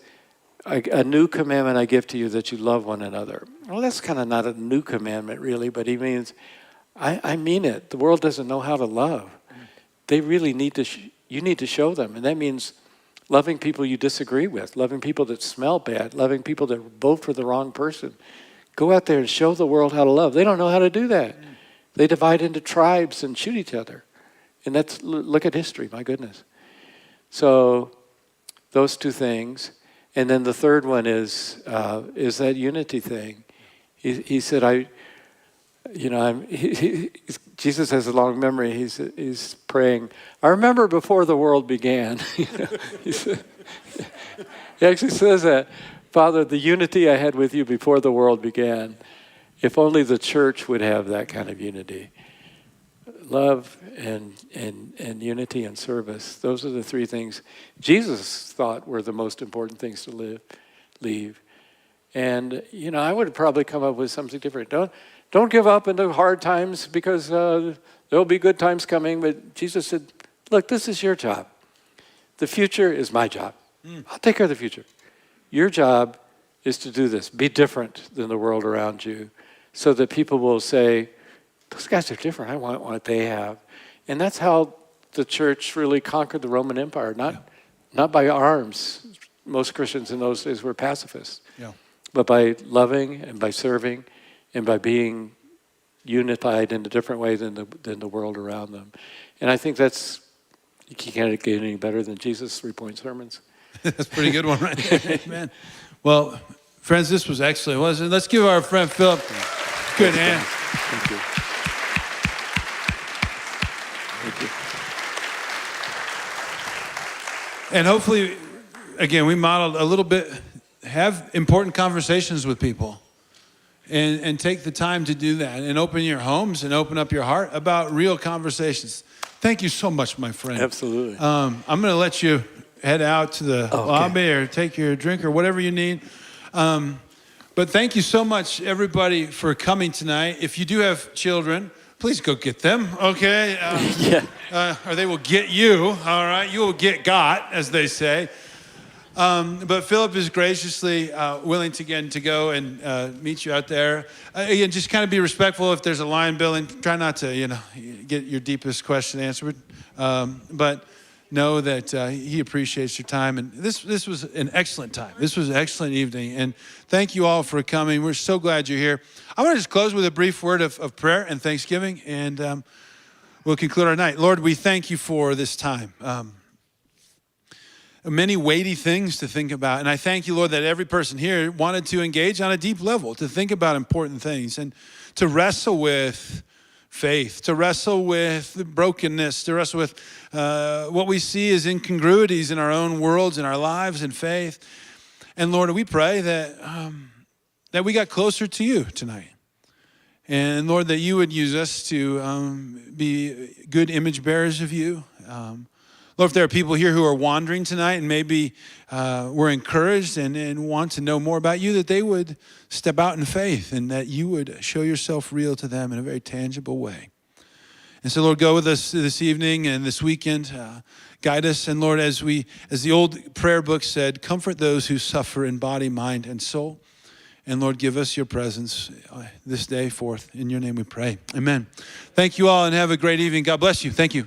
a new commandment I give to you, that you love one another. Well, that's kind of not a new commandment, really, but he means, I mean it. The world doesn't know how to love. They really need to, you need to show them. And that means loving people you disagree with, loving people that smell bad, loving people that vote for the wrong person. Go out there and show the world how to love. They don't know how to do that. They divide into tribes and shoot each other. And look at history, my goodness. So those two things. And then the third one is that unity thing. He said, Jesus has a long memory. He's praying. I remember before the world began. He actually says that, Father, the unity I had with you before the world began. If only the church would have that kind of unity, love and unity and service. Those are the three things Jesus thought were the most important things to leave. And I would probably come up with something different. Don't give up in the hard times, because there'll be good times coming. But Jesus said, look, this is your job. The future is my job. I'll take care of the future. Your job is to do this. Be different than the world around you, so that people will say, those guys are different. I want what they have. And that's how the church really conquered the Roman Empire, not by arms. Most Christians in those days were pacifists. Yeah. But by loving and by serving and by being unified in a different way than the world around them. And I think you can't get any better than Jesus' 3-point sermons. That's a pretty good one, right? Amen. Well, friends, this was excellent, wasn't it? Let's give our friend Philip a good hand. Thank you. Thank you. And hopefully, again, we modeled a little bit, have important conversations with people. And take the time to do that, and open your homes and open up your heart about real conversations. Thank you so much, my friend. Absolutely. I'm going to let you head out to the lobby or take your drink or whatever you need. But thank you so much, everybody, for coming tonight. If you do have children, please go get them, okay? Or they will get you, all right? You will get got, as they say. But Philip is graciously willing to go and meet you out there. Again, just kind of be respectful if there's a line building. Try not to, get your deepest question answered. But know that he appreciates your time. And this was an excellent time. This was an excellent evening. And thank you all for coming. We're so glad you're here. I want to just close with a brief word of prayer and thanksgiving. And we'll conclude our night. Lord, we thank you for this time. Many weighty things to think about. And I thank you, Lord, that every person here wanted to engage on a deep level, to think about important things and to wrestle with faith, to wrestle with the brokenness, to wrestle with what we see as incongruities in our own worlds, in our lives and faith. And Lord, we pray that we got closer to you tonight. And Lord, that you would use us to be good image bearers of you. Lord, if there are people here who are wandering tonight and maybe were encouraged and want to know more about you, that they would step out in faith and that you would show yourself real to them in a very tangible way. And so, Lord, go with us this evening and this weekend. Guide us. And Lord, as the old prayer book said, comfort those who suffer in body, mind, and soul. And Lord, give us your presence this day forth. In your name we pray. Amen. Thank you all and have a great evening. God bless you. Thank you.